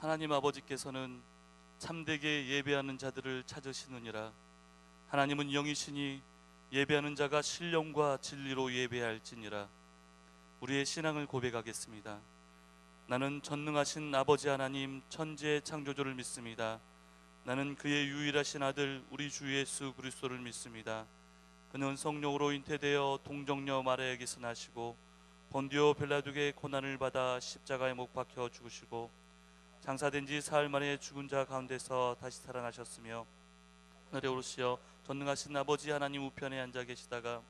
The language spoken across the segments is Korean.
하나님 아버지께서는 참되게 예배하는 자들을 찾으시느니라. 하나님은 영이시니 예배하는 자가 신령과 진리로 예배할지니라. 우리의 신앙을 고백하겠습니다. 나는 전능하신 아버지 하나님 천지의 창조주를 믿습니다. 나는 그의 유일하신 아들 우리 주 예수 그리스도를 믿습니다. 그는 성령으로 잉태되어 동정녀 마리아에게서 나시고 본디오 빌라도에게 고난을 받아 십자가에 못 박혀 죽으시고 장사된 지 사흘 만에 죽은 자 가운데서 다시 살아나셨으며 하늘에 오르시어 전능하신 아버지 하나님 우편에 앉아 계시다가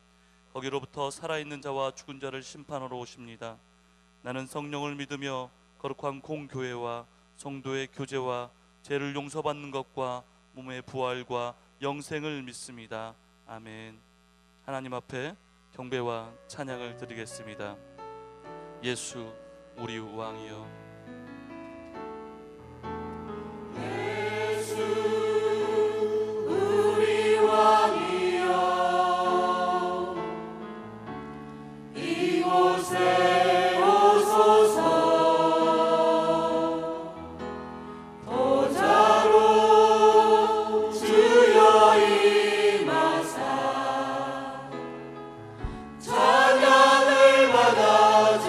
거기로부터 살아있는 자와 죽은 자를 심판하러 오십니다. 나는 성령을 믿으며 거룩한 공교회와 성도의 교제와 죄를 용서받는 것과 몸의 부활과 영생을 믿습니다. 아멘. 하나님 앞에 경배와 찬양을 드리겠습니다. 예수 우리 왕이여. 찬양을 받아주소서.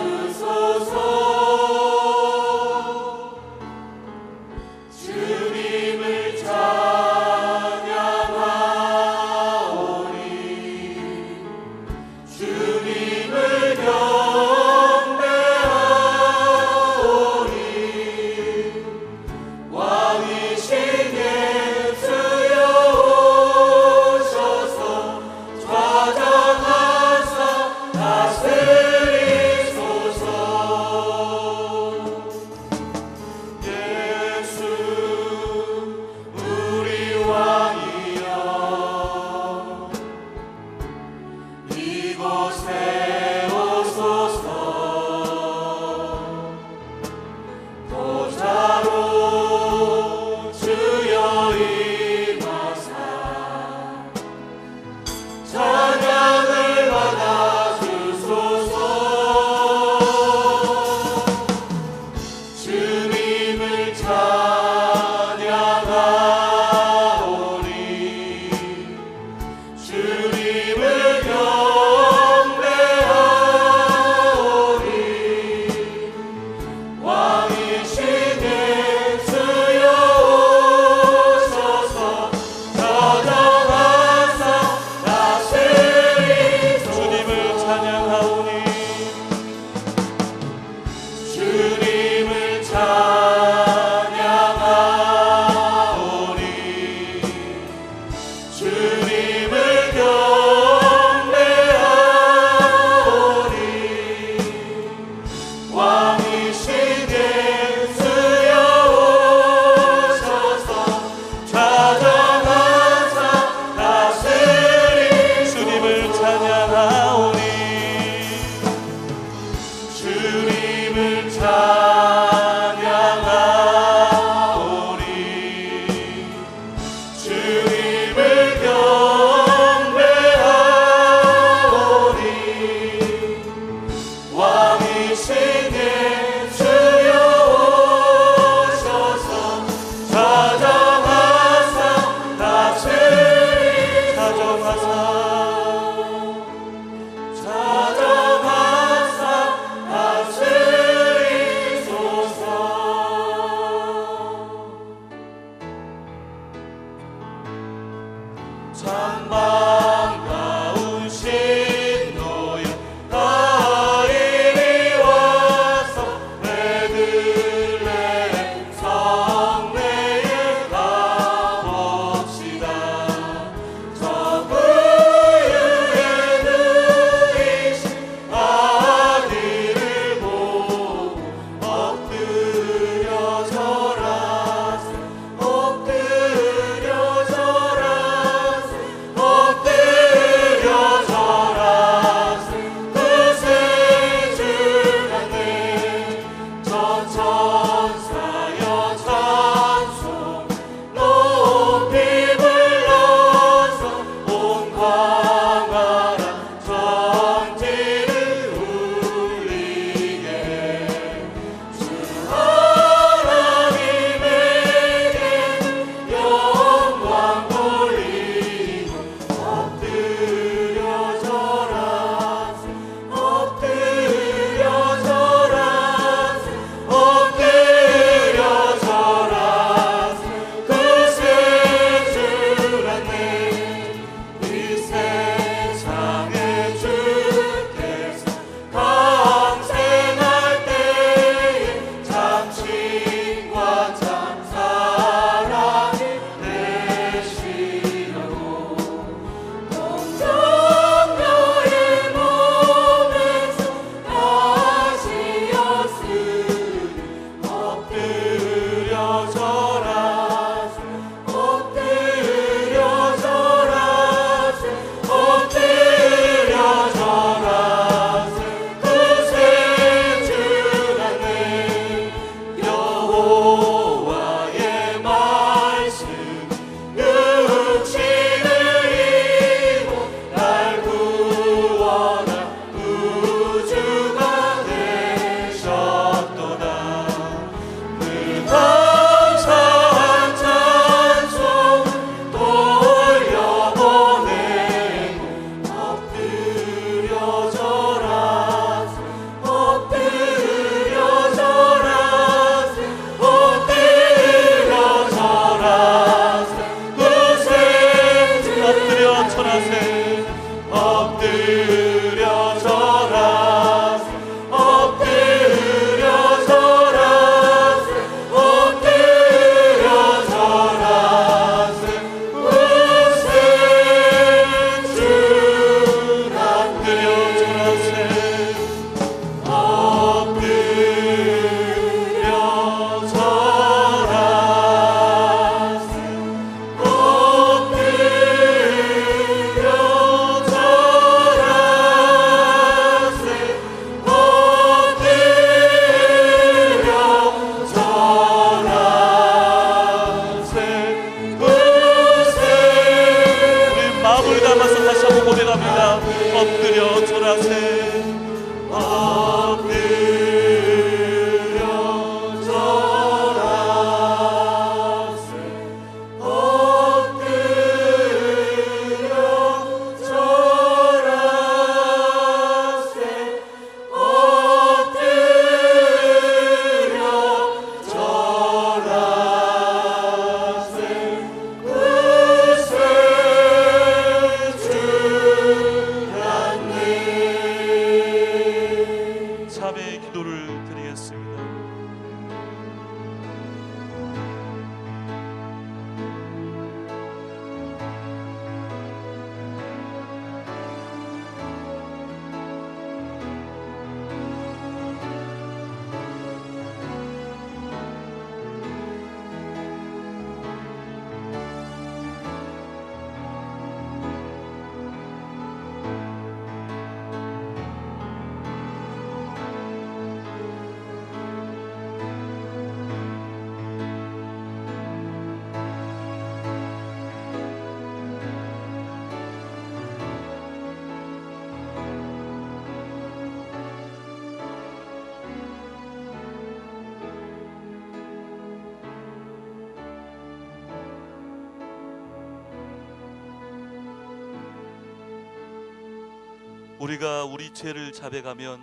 우리가 우리 죄를 자백하면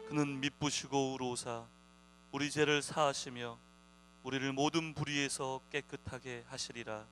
그는 미쁘시고 의로우사 우리 죄를 사하시며 우리를 모든 불의에서 깨끗하게 하시리라.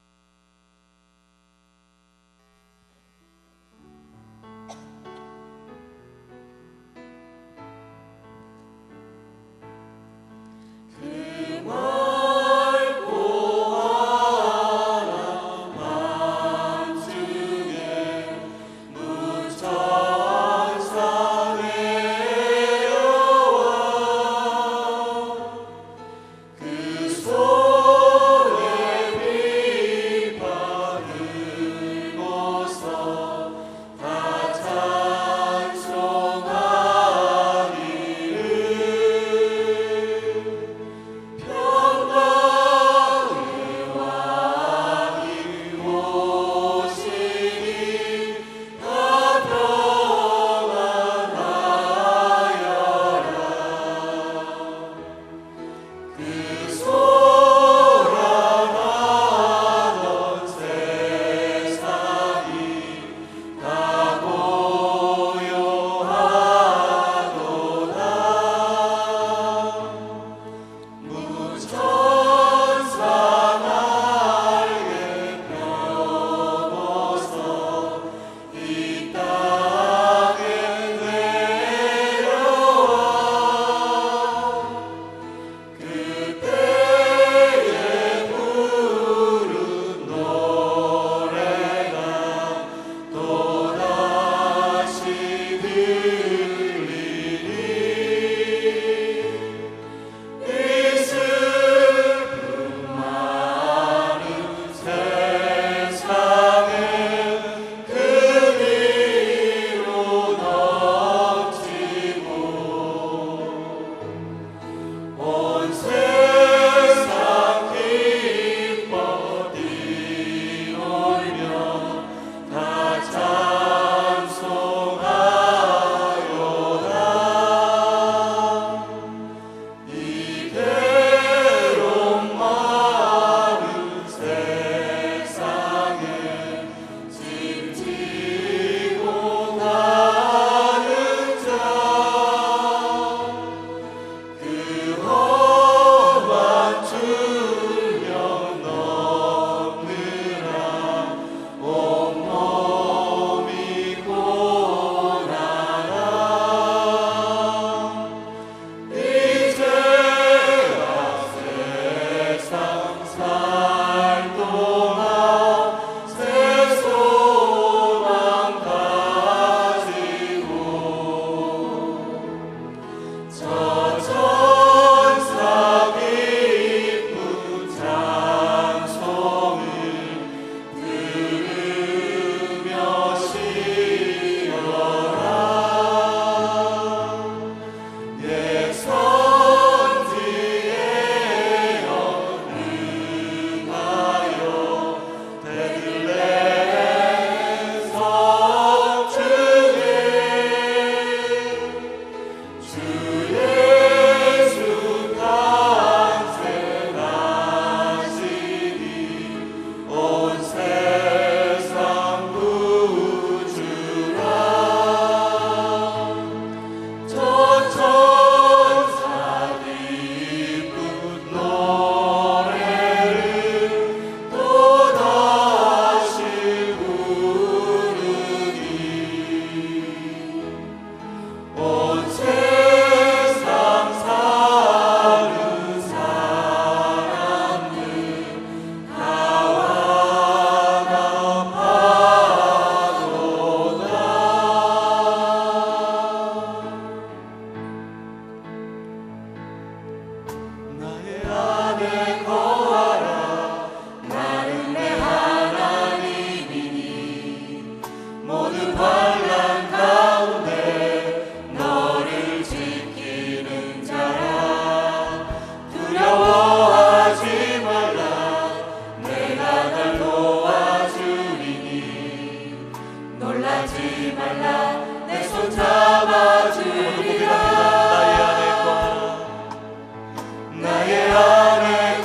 나의 안에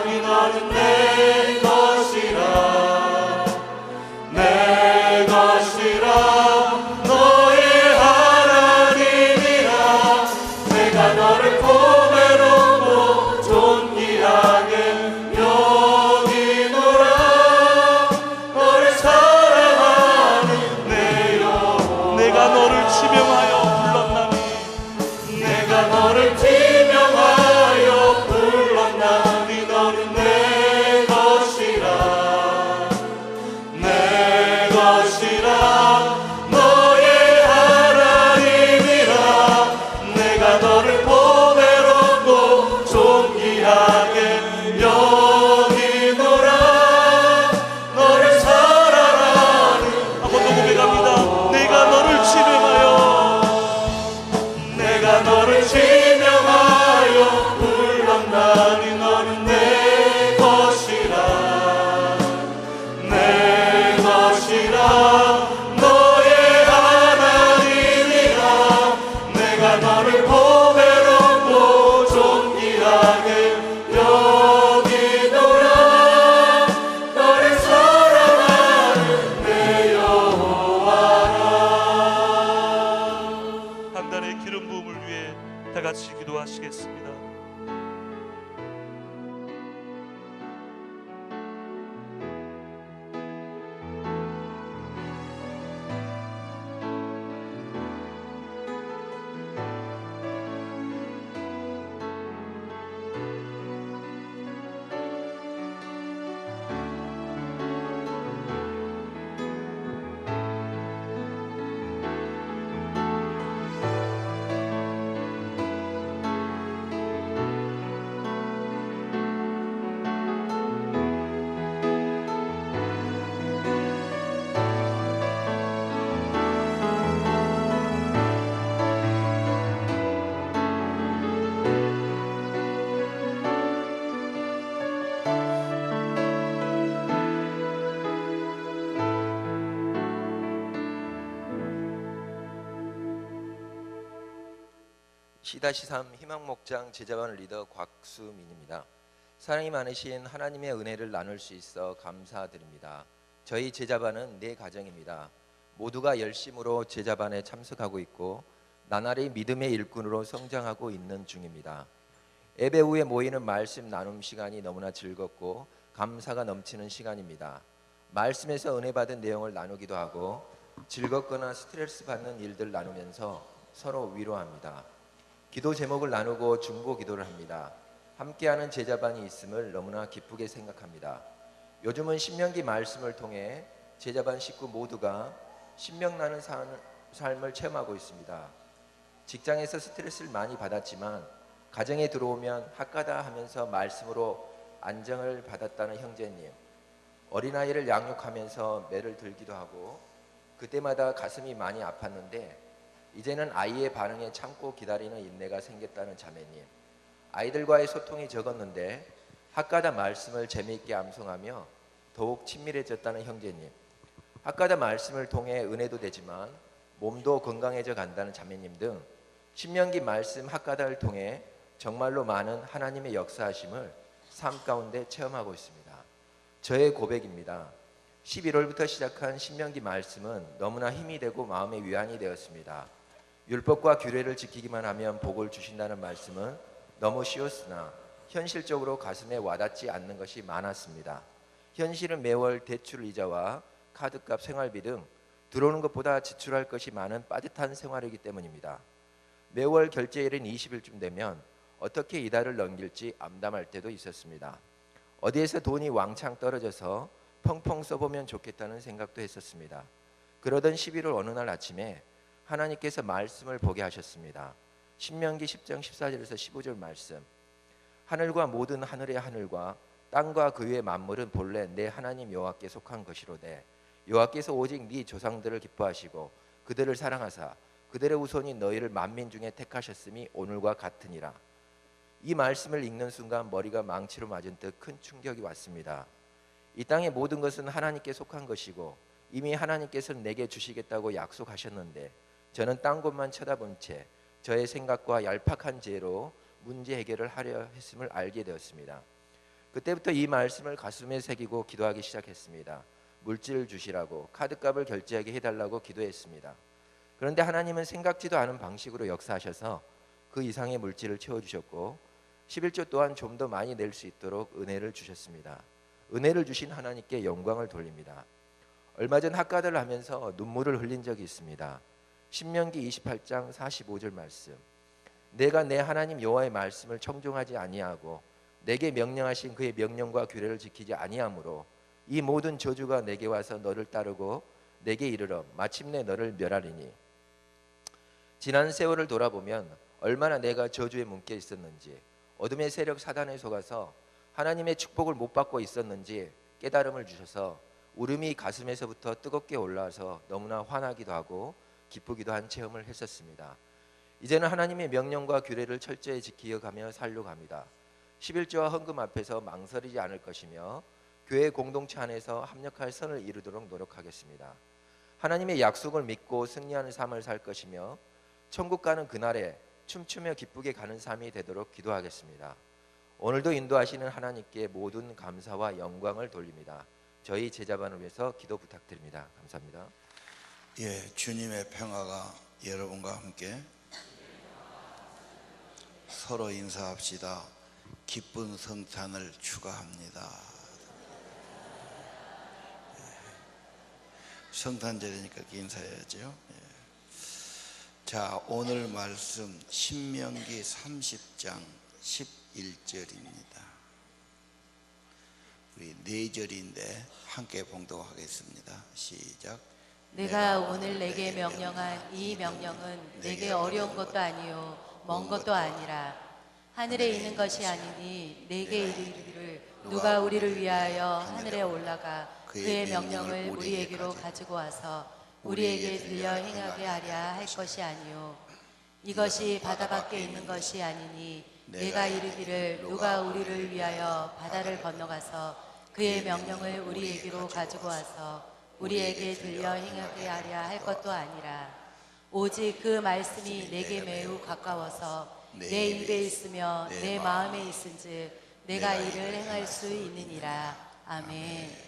이 너는 내 것이라 내 것이라 너의 하나님이라 내가 너를 고배롭고 존귀하게 여기노라 너를 사랑하는 내 영혼 내가 너를 지명하여 불렀나니 내가 너를 지명하여 불렀나니 너는 내 것이라 내 것이라 너의 하나님이라 내가 너를 보배롭고 존귀하게 여기노라 너를 사랑하는 한번 더 고백합니다. 내가 너를 지명하여 내가 너를 지명하여 불렀나니 너는 내 것이라 내 것이라 너의 하나님이라 내가 너를 보배롭고 존귀하게 여기노라 너를 사랑하는 내 여호와라. 강단의 기름 부음을 위해 다 같이 기도하시겠습니다. C-3 희망목장 제자반 리더 곽수민입니다. 사랑이 많으신 하나님의 은혜를 나눌 수 있어 감사드립니다. 저희 제자반은 4가정입니다. 모두가 열심으로 제자반에 참석하고 있고 나날이 믿음의 일꾼으로 성장하고 있는 중입니다. 예배 후에 모이는 말씀 나눔 시간이 너무나 즐겁고 감사가 넘치는 시간입니다. 말씀에서 은혜 받은 내용을 나누기도 하고 즐겁거나 스트레스 받는 일들 나누면서 서로 위로합니다. 기도 제목을 나누고 중보 기도를 합니다. 함께하는 제자반이 있음을 너무나 기쁘게 생각합니다. 요즘은 신명기 말씀을 통해 제자반 식구 모두가 신명나는 삶을 체험하고 있습니다. 직장에서 스트레스를 많이 받았지만 가정에 들어오면 학가다 하면서 말씀으로 안정을 받았다는 형제님, 어린아이를 양육하면서 매를 들기도 하고 그때마다 가슴이 많이 아팠는데 이제는 아이의 반응에 참고 기다리는 인내가 생겼다는 자매님, 아이들과의 소통이 적었는데 학가다 말씀을 재미있게 암송하며 더욱 친밀해졌다는 형제님, 학가다 말씀을 통해 은혜도 되지만 몸도 건강해져 간다는 자매님 등 신명기 말씀 학가다를 통해 정말로 많은 하나님의 역사하심을 삶 가운데 체험하고 있습니다. 저의 고백입니다. 11월부터 시작한 신명기 말씀은 너무나 힘이 되고 마음의 위안이 되었습니다. 율법과 규례를 지키기만 하면 복을 주신다는 말씀은 너무 쉬웠으나 현실적으로 가슴에 와닿지 않는 것이 많았습니다. 현실은 매월 대출 이자와 카드값, 생활비 등 들어오는 것보다 지출할 것이 많은 빠듯한 생활이기 때문입니다. 매월 결제일인 20일쯤 되면 어떻게 이달을 넘길지 암담할 때도 있었습니다. 어디에서 돈이 왕창 떨어져서 펑펑 써보면 좋겠다는 생각도 했었습니다. 그러던 11월 어느 날 아침에 하나님께서 말씀을 보게 하셨습니다. 신명기 10장 14절에서 15절 말씀, 하늘과 모든 하늘의 하늘과 땅과 그 위의 만물은 본래 내 하나님 여호와께 속한 것이로되 여호와께서 오직 네 조상들을 기뻐하시고 그들을 사랑하사 그들의 후손이 너희를 만민 중에 택하셨음이 오늘과 같으니라. 이 말씀을 읽는 순간 머리가 망치로 맞은 듯 큰 충격이 왔습니다. 이 땅의 모든 것은 하나님께 속한 것이고 이미 하나님께서는 내게 주시겠다고 약속하셨는데 저는 딴 곳만 쳐다본 채 저의 생각과 얄팍한 지혜로 문제 해결을 하려 했음을 알게 되었습니다. 그때부터 이 말씀을 가슴에 새기고 기도하기 시작했습니다. 물질을 주시라고, 카드값을 결제하게 해달라고 기도했습니다. 그런데 하나님은 생각지도 않은 방식으로 역사하셔서 그 이상의 물질을 채워주셨고 11조 또한 좀 더 많이 낼 수 있도록 은혜를 주셨습니다. 은혜를 주신 하나님께 영광을 돌립니다. 얼마 전 학가들을 하면서 눈물을 흘린 적이 있습니다. 신명기 28장 45절 말씀. 내가 내 하나님 여호와의 말씀을 청종하지 아니하고 내게 명령하신 그의 명령과 규례를 지키지 아니하므로 이 모든 저주가 내게 와서 너를 따르고 내게 이르러 마침내 너를 멸하리니. 지난 세월을 돌아보면 얼마나 내가 저주에 묶여 있었는지, 어둠의 세력 사단에 속아서 하나님의 축복을 못 받고 있었는지 깨달음을 주셔서 울음이 가슴에서부터 뜨겁게 올라와서 너무나 화나기도 하고 기쁘기도 한 체험을 했었습니다. 이제는 하나님의 명령과 규례를 철저히 지키어가며 살려고 합니다. 11조와 헌금 앞에서 망설이지 않을 것이며 교회 공동체 안에서 합력할 선을 이루도록 노력하겠습니다. 하나님의 약속을 믿고 승리하는 삶을 살 것이며 천국 가는 그날에 춤추며 기쁘게 가는 삶이 되도록 기도하겠습니다. 오늘도 인도하시는 하나님께 모든 감사와 영광을 돌립니다. 저희 제자반을 위해서 기도 부탁드립니다. 감사합니다. 예, 주님의 평화가 여러분과 함께. 서로 인사합시다. 기쁜 성탄을 축하합니다. 성탄절이니까 인사해야죠. 예. 자, 오늘 말씀 신명기 30장 11절입니다. 우리 4절인데 함께 봉독하겠습니다. 시작. 내가 오늘 내게 명령한 이 명령은 내게 어려운 것도 아니요 먼 것도 아니라 하늘에 있는 것이 아니니 내게 이르기를 누가 우리를 위하여 하늘에 올라가 그의 명령을 우리에게로 가지고 와서 우리에게 들려 행하게 하랴 할 것이 아니요 이것이 바다 밖에 있는 것이 아니니 내가 이르기를 누가 우리를 위하여 바다를 건너가서 그의 명령을 우리에게로 가지고 와서 우리에게 들려 행하게 하랴 할 것도 아니라 오직 그 말씀이 내게 매우 가까워서 내 입에 있으며 내 마음에 있은즉 내가 이를 행할 수 있느니라. 아멘.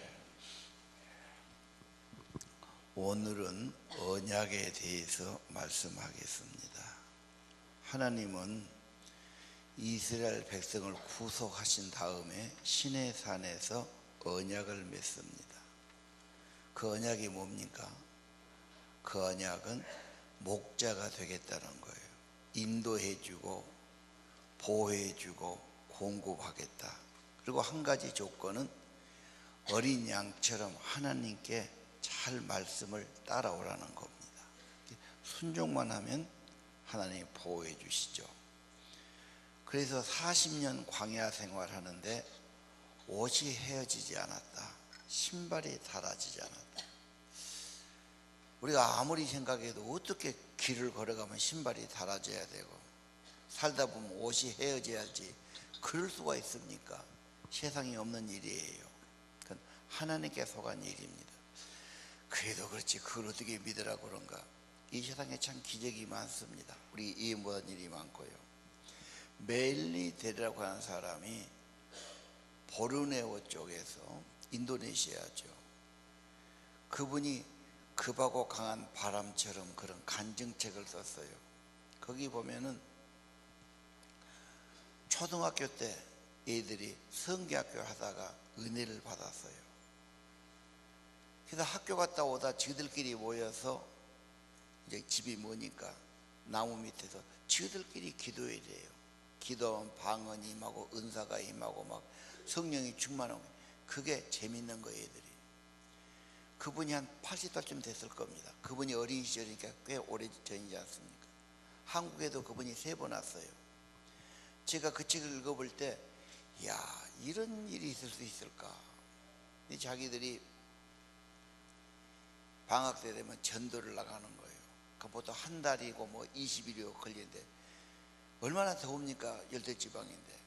오늘은 언약에 대해서 말씀하겠습니다. 하나님은 이스라엘 백성을 구속하신 다음에 시내 산에서 언약을 맺습니다. 그 언약이 뭡니까? 그 언약은 목자가 되겠다는 거예요. 인도해주고 보호해주고 공급하겠다. 그리고 한 가지 조건은 어린 양처럼 하나님께 잘 말씀을 따라오라는 겁니다. 순종만 하면 하나님이 보호해 주시죠. 그래서 40년 광야 생활하는데 옷이 헤어지지 않았다. 신발이 닳아지지 않았다. 우리가 아무리 생각해도 어떻게 길을 걸어가면 신발이 닳아져야 되고 살다 보면 옷이 헤어져야지 그럴 수가 있습니까? 세상에 없는 일이에요. 그건 하나님께 속한 일입니다. 그래도 그렇지 그걸 어떻게 믿으라고 그런가? 이 세상에 참 기적이 많습니다. 우리 이해 못한 일이 많고요. 멜리 데리라고 하는 사람이 보르네오 쪽에서 인도네시아죠. 그분이 급하고 강한 바람처럼 그런 간증책을 썼어요. 거기 보면은 초등학교 때 애들이 성경학교 하다가 은혜를 받았어요. 그래서 학교 갔다 오다 지들끼리 모여서 이제 집이 머니까 나무 밑에서 지들끼리 기도해야 돼요. 기도하면 방언이 임하고 은사가 임하고 막 성령이 충만하고 그게 재밌는 거예요, 애들이. 그분이 한 80살쯤 됐을 겁니다. 그분이 어린 시절이니까 꽤 오래 전이지 않습니까? 한국에도 그분이 3번 왔어요. 제가 그 책을 읽어볼 때, 야, 이런 일이 있을 수 있을까? 자기들이 방학 때 되면 전도를 나가는 거예요. 그 보통 한 달이고 뭐 20일이고 걸리는데 얼마나 더웁니까? 열대지방인데.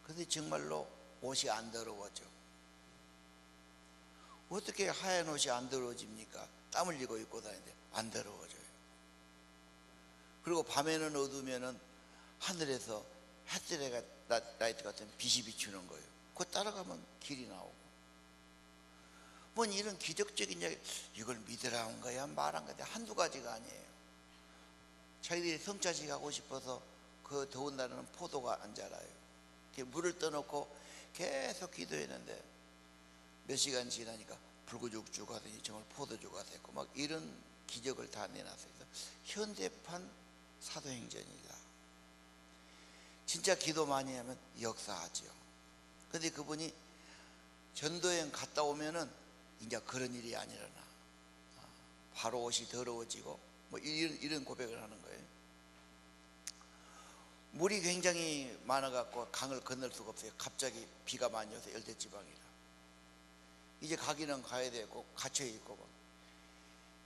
근데 정말로 옷이 안 더러워져. 어떻게 하얀 옷이 안 더러워집니까? 땀 흘리고 입고 다니는데 안 더러워져요. 그리고 밤에는 어두우면은 하늘에서 햇살이 라이트 같은 빛이 비추는 거예요. 그거 따라가면 길이 나오고. 뭐 이런 기적적인 이야기, 이걸 믿으라 한 거야 말한 거야 한두 가지가 아니에요. 자기들이 성찬식 하고 싶어서 그 더운 날에는 포도가 안 자라요. 물을 떠놓고 계속 기도했는데 몇 시간 지나니까 불구죽주가 되니 정말 포도주가 됐고 막 이런 기적을 다 내놨어요. 현대판 사도행전이다. 진짜 기도 많이 하면 역사하죠. 근데 그분이 전도여행 갔다 오면은 이제 그런 일이 안 일어나. 바로 옷이 더러워지고 뭐 이런 고백을 하는 거예요. 물이 굉장히 많아갖고 강을 건널 수가 없어요. 갑자기 비가 많이 와서 열대지방이라. 이제 가기는 가야 되고 갇혀있고 뭐.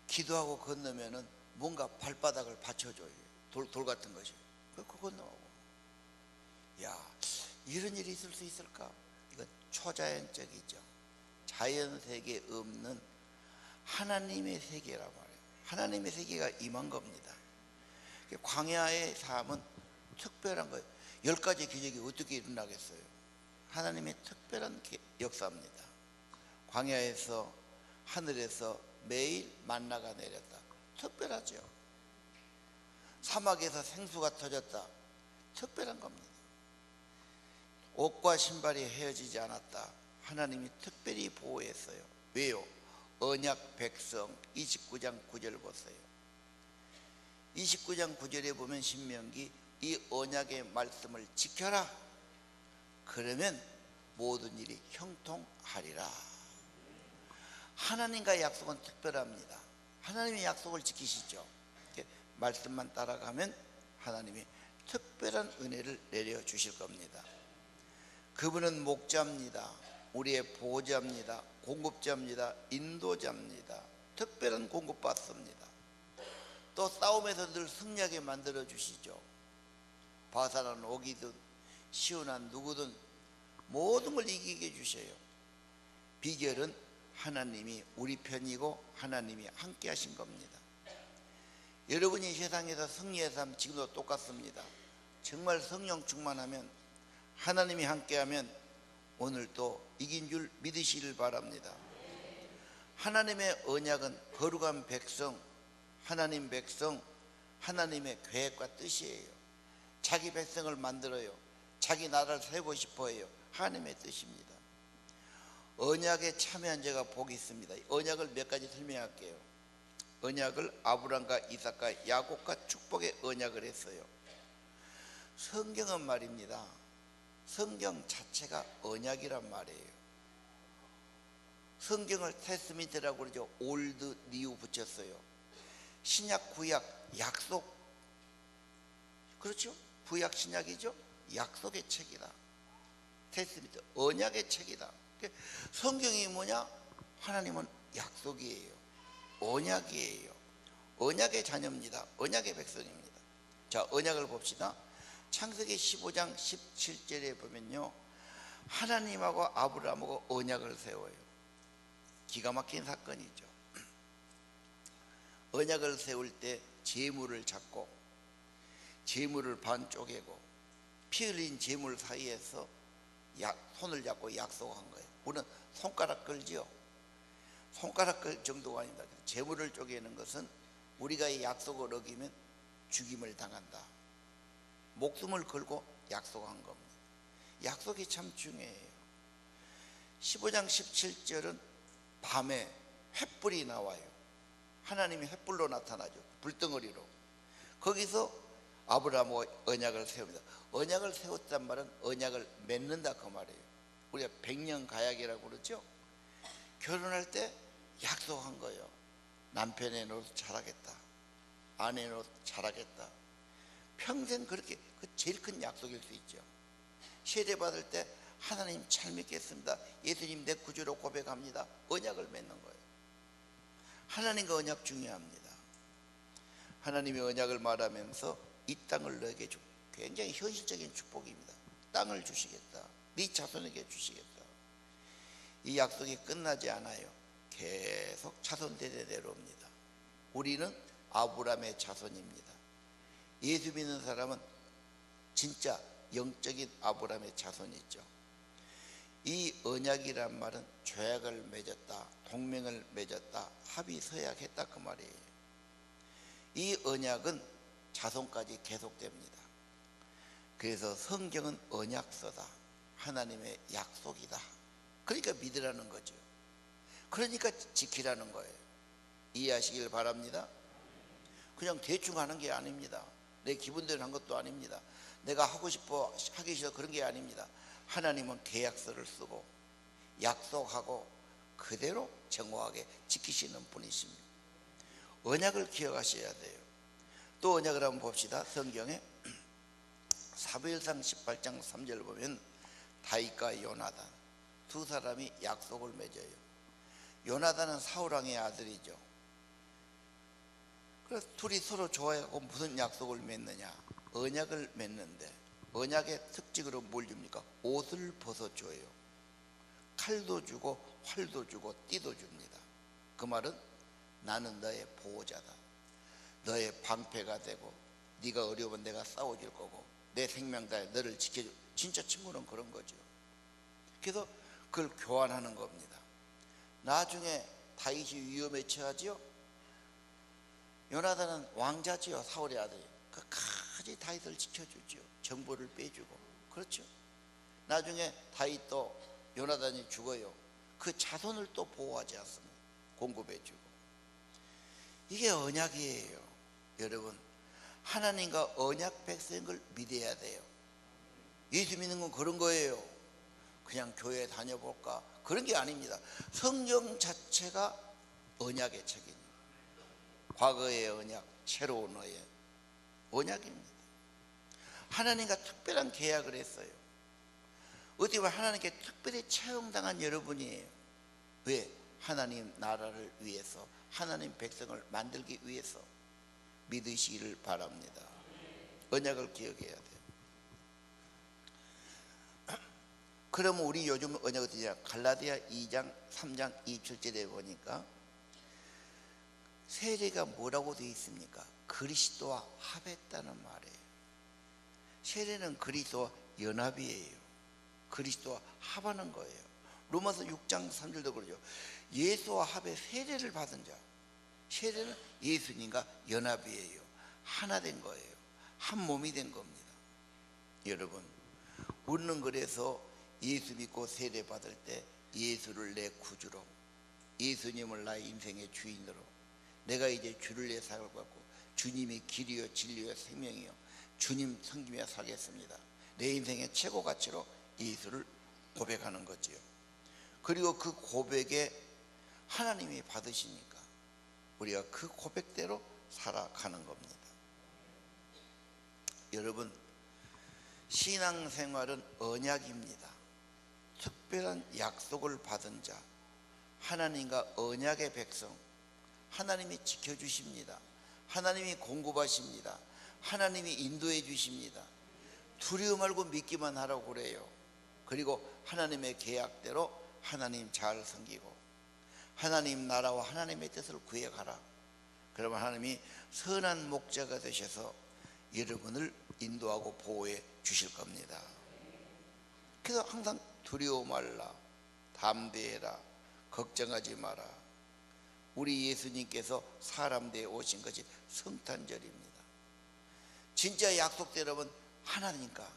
기도하고 건너면은 뭔가 발바닥을 받쳐줘요. 돌 같은 것이. 그거 건너고. 야, 이런 일이 있을 수 있을까? 이건 초자연적이죠. 자연 세계에 없는 하나님의 세계란 말이에요. 하나님의 세계가 임한 겁니다. 광야의 삶은 특별한 거예요. 10가지 기적이 어떻게 일어나겠어요? 하나님의 특별한 역사입니다. 광야에서 하늘에서 매일 만나가 내렸다. 특별하죠. 사막에서 생수가 터졌다. 특별한 겁니다. 옷과 신발이 헤어지지 않았다. 하나님이 특별히 보호했어요. 왜요? 언약 백성 29장 9절 보세요. 29장 9절에 보면 신명기 이 언약의 말씀을 지켜라. 그러면 모든 일이 형통하리라. 하나님과의 약속은 특별합니다. 하나님의 약속을 지키시죠. 말씀만 따라가면 하나님이 특별한 은혜를 내려주실 겁니다. 그분은 목자입니다. 우리의 보호자입니다. 공급자입니다. 인도자입니다. 특별한 공급받습니다. 또 싸움에서 늘 승리하게 만들어 주시죠. 바사는 오기든 시온한 누구든 모든 걸 이기게 해주셔요. 비결은 하나님이 우리 편이고 하나님이 함께 하신 겁니다. 여러분이 세상에서 승리의 삶 지금도 똑같습니다. 정말 성령 충만하면 하나님이 함께하면 오늘도 이긴 줄 믿으시길 바랍니다. 하나님의 언약은 거룩한 백성, 하나님 백성, 하나님의 계획과 뜻이에요. 자기 백성을 만들어요. 자기 나라를 세우고 싶어해요. 하나님의 뜻입니다. 언약에 참여한 자가 복이 있습니다. 언약을 몇 가지 설명할게요. 언약을 아브람과 이삭과 야곱과 축복의 언약을 했어요. 성경은 말입니다. 성경 자체가 언약이란 말이에요. 성경을 테스미트라고 그러죠. 올드, 뉴 붙였어요. 신약, 구약, 약속. 그렇죠? 구약, 신약이죠. 약속의 책이다. 테스미트, 언약의 책이다. 성경이 뭐냐? 하나님은 약속이에요. 언약이에요. 언약의 자녀입니다. 언약의 백성입니다. 자, 언약을 봅시다. 창세기 15장 17절에 보면요, 하나님하고 아브라함하고 언약을 세워요. 기가 막힌 사건이죠. 언약을 세울 때 제물을 잡고 제물을 반 쪼개고 피 흘린 제물 사이에서 손을 잡고 약속한 거예요. 우리는 손가락 끌지요. 손가락 끌 정도가 아닙니다. 제물을 쪼개는 것은 우리가 이 약속을 어기면 죽임을 당한다. 목숨을 걸고 약속한 겁니다. 약속이 참 중요해요. 15장 17절은 밤에 횃불이 나와요. 하나님이 횃불로 나타나죠. 불덩어리로. 거기서 아브라함과 언약을 세웁니다. 언약을 세웠단 말은 언약을 맺는다 그 말이에요. 우리가 백년 가약이라고 그러죠. 결혼할 때 약속한 거예요. 남편의 노릇 잘하겠다. 아내의 노릇 잘하겠다. 평생 그렇게, 그 제일 큰 약속일 수 있죠. 세례 받을 때 하나님 잘 믿겠습니다. 예수님 내 구주로 고백합니다. 언약을 맺는 거예요. 하나님과 언약 중요합니다. 하나님의 언약을 말하면서 이 땅을 너에게 주, 굉장히 현실적인 축복입니다. 땅을 주시겠다. 네 자손에게 주시겠다. 이 약속이 끝나지 않아요. 계속 자손 대대 내려옵니다. 우리는 아브라함의 자손입니다. 예수 믿는 사람은 진짜 영적인 아브라함의 자손이죠. 이 언약이란 말은 조약을 맺었다, 동맹을 맺었다, 합의 서약했다 그 말이에요. 이 언약은 자손까지 계속됩니다. 그래서 성경은 언약서다, 하나님의 약속이다. 그러니까 믿으라는 거죠. 그러니까 지키라는 거예요. 이해하시길 바랍니다. 그냥 대충 하는 게 아닙니다. 내 기분대로 한 것도 아닙니다. 내가 하고 싶어 하기 싫어 그런 게 아닙니다. 하나님은 계약서를 쓰고 약속하고 그대로 정확하게 지키시는 분이십니다. 언약을 기억하셔야 돼요. 또 언약을 한번 봅시다. 성경에 사무엘상 18장 3절 보면 다윗과 요나단 두 사람이 약속을 맺어요. 요나단은 사울왕의 아들이죠. 그래서 둘이 서로 좋아하고 무슨 약속을 맺느냐? 언약을 맺는데 언약의 특징으로 뭘 줍니까? 옷을 벗어줘요. 칼도 주고 활도 주고 띠도 줍니다. 그 말은 나는 너의 보호자다. 너의 방패가 되고 네가 어려우면 내가 싸워줄 거고 내 생명 다해 너를 지켜줄. 진짜 친구는 그런 거죠. 그래서 그걸 교환하는 겁니다. 나중에 다윗이 위험에 처하지요. 요나단은 왕자지요. 사울의 아들이. 끝까지 다윗을 지켜주죠. 정보를 빼주고. 그렇죠. 나중에 다윗도 요나단이 죽어요. 그 자손을 또 보호하지 않습니다. 공급해주고. 이게 언약이에요. 여러분, 하나님과 언약 백성인 걸 믿어야 돼요. 예수 믿는 건 그런 거예요. 그냥 교회 다녀볼까? 그런 게 아닙니다. 성경 자체가 언약의 책입니다. 과거의 언약, 새로운 언약입니다. 하나님과 특별한 계약을 했어요. 어떻게 보면 하나님께 특별히 채용당한 여러분이에요. 왜? 하나님 나라를 위해서, 하나님 백성을 만들기 위해서. 믿으시기를 바랍니다. 언약을 기억해야 돼요. 그러면 우리 요즘 언약 어디냐? 갈라디아 2장 3장 27절에 보니까 세례가 뭐라고 되어 있습니까? 그리스도와 합했다는 말이에요. 세례는 그리스도와 연합이에요. 그리스도와 합하는 거예요. 로마서 6장 3절도 그러죠. 예수와 합해 세례를 받은 자. 세례는 예수님과 연합이에요. 하나 된 거예요. 한 몸이 된 겁니다. 여러분, 우리는 그래서 예수 믿고 세례 받을 때 예수를 내 구주로, 예수님을 나의 인생의 주인으로, 내가 이제 주를 위해 살고 갖고 주님이 길이요 진리요 생명이요 주님 섬기며 살겠습니다. 내 인생의 최고 가치로 예수를 고백하는 거지요. 그리고 그 고백에 하나님이 받으시니까 우리가 그 고백대로 살아가는 겁니다. 여러분, 신앙생활은 언약입니다. 특별한 약속을 받은 자, 하나님과 언약의 백성, 하나님이 지켜주십니다. 하나님이 공급하십니다. 하나님이 인도해 주십니다. 두려워 말고 믿기만 하라고 그래요. 그리고 하나님의 계약대로 하나님 잘 섬기고 하나님 나라와 하나님의 뜻을 구해가라. 그러면 하나님이 선한 목자가 되셔서 여러분을 인도하고 보호해 주실 겁니다. 그래서 항상 두려워 말라, 담대해라, 걱정하지 마라. 우리 예수님께서 사람 되어 오신 것이 성탄절입니다. 진짜 약속대로는 하나님과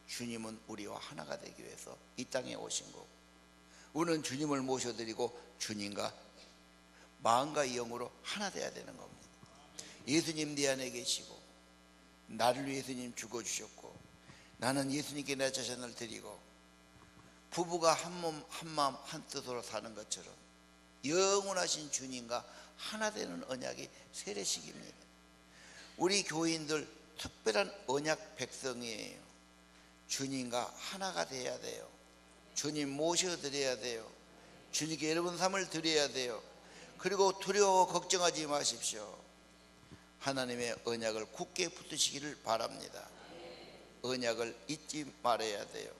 주님은 우리와 하나가 되기 위해서 이 땅에 오신 거고, 우리는 주님을 모셔드리고 주님과 마음과 영으로 하나 되어야 되는 겁니다. 예수님 내 안에 계시고 나를 위해 예수님 죽어주셨고 나는 예수님께 내 자신을 드리고 부부가 한 몸 한 마음 한 뜻으로 사는 것처럼 영원하신 주님과 하나 되는 언약이 세례식입니다. 우리 교인들 특별한 언약 백성이에요. 주님과 하나가 돼야 돼요. 주님 모셔드려야 돼요. 주님께 여러분 삶을 드려야 돼요. 그리고 두려워 걱정하지 마십시오. 하나님의 언약을 굳게 붙드시기를 바랍니다. 언약을 잊지 말아야 돼요.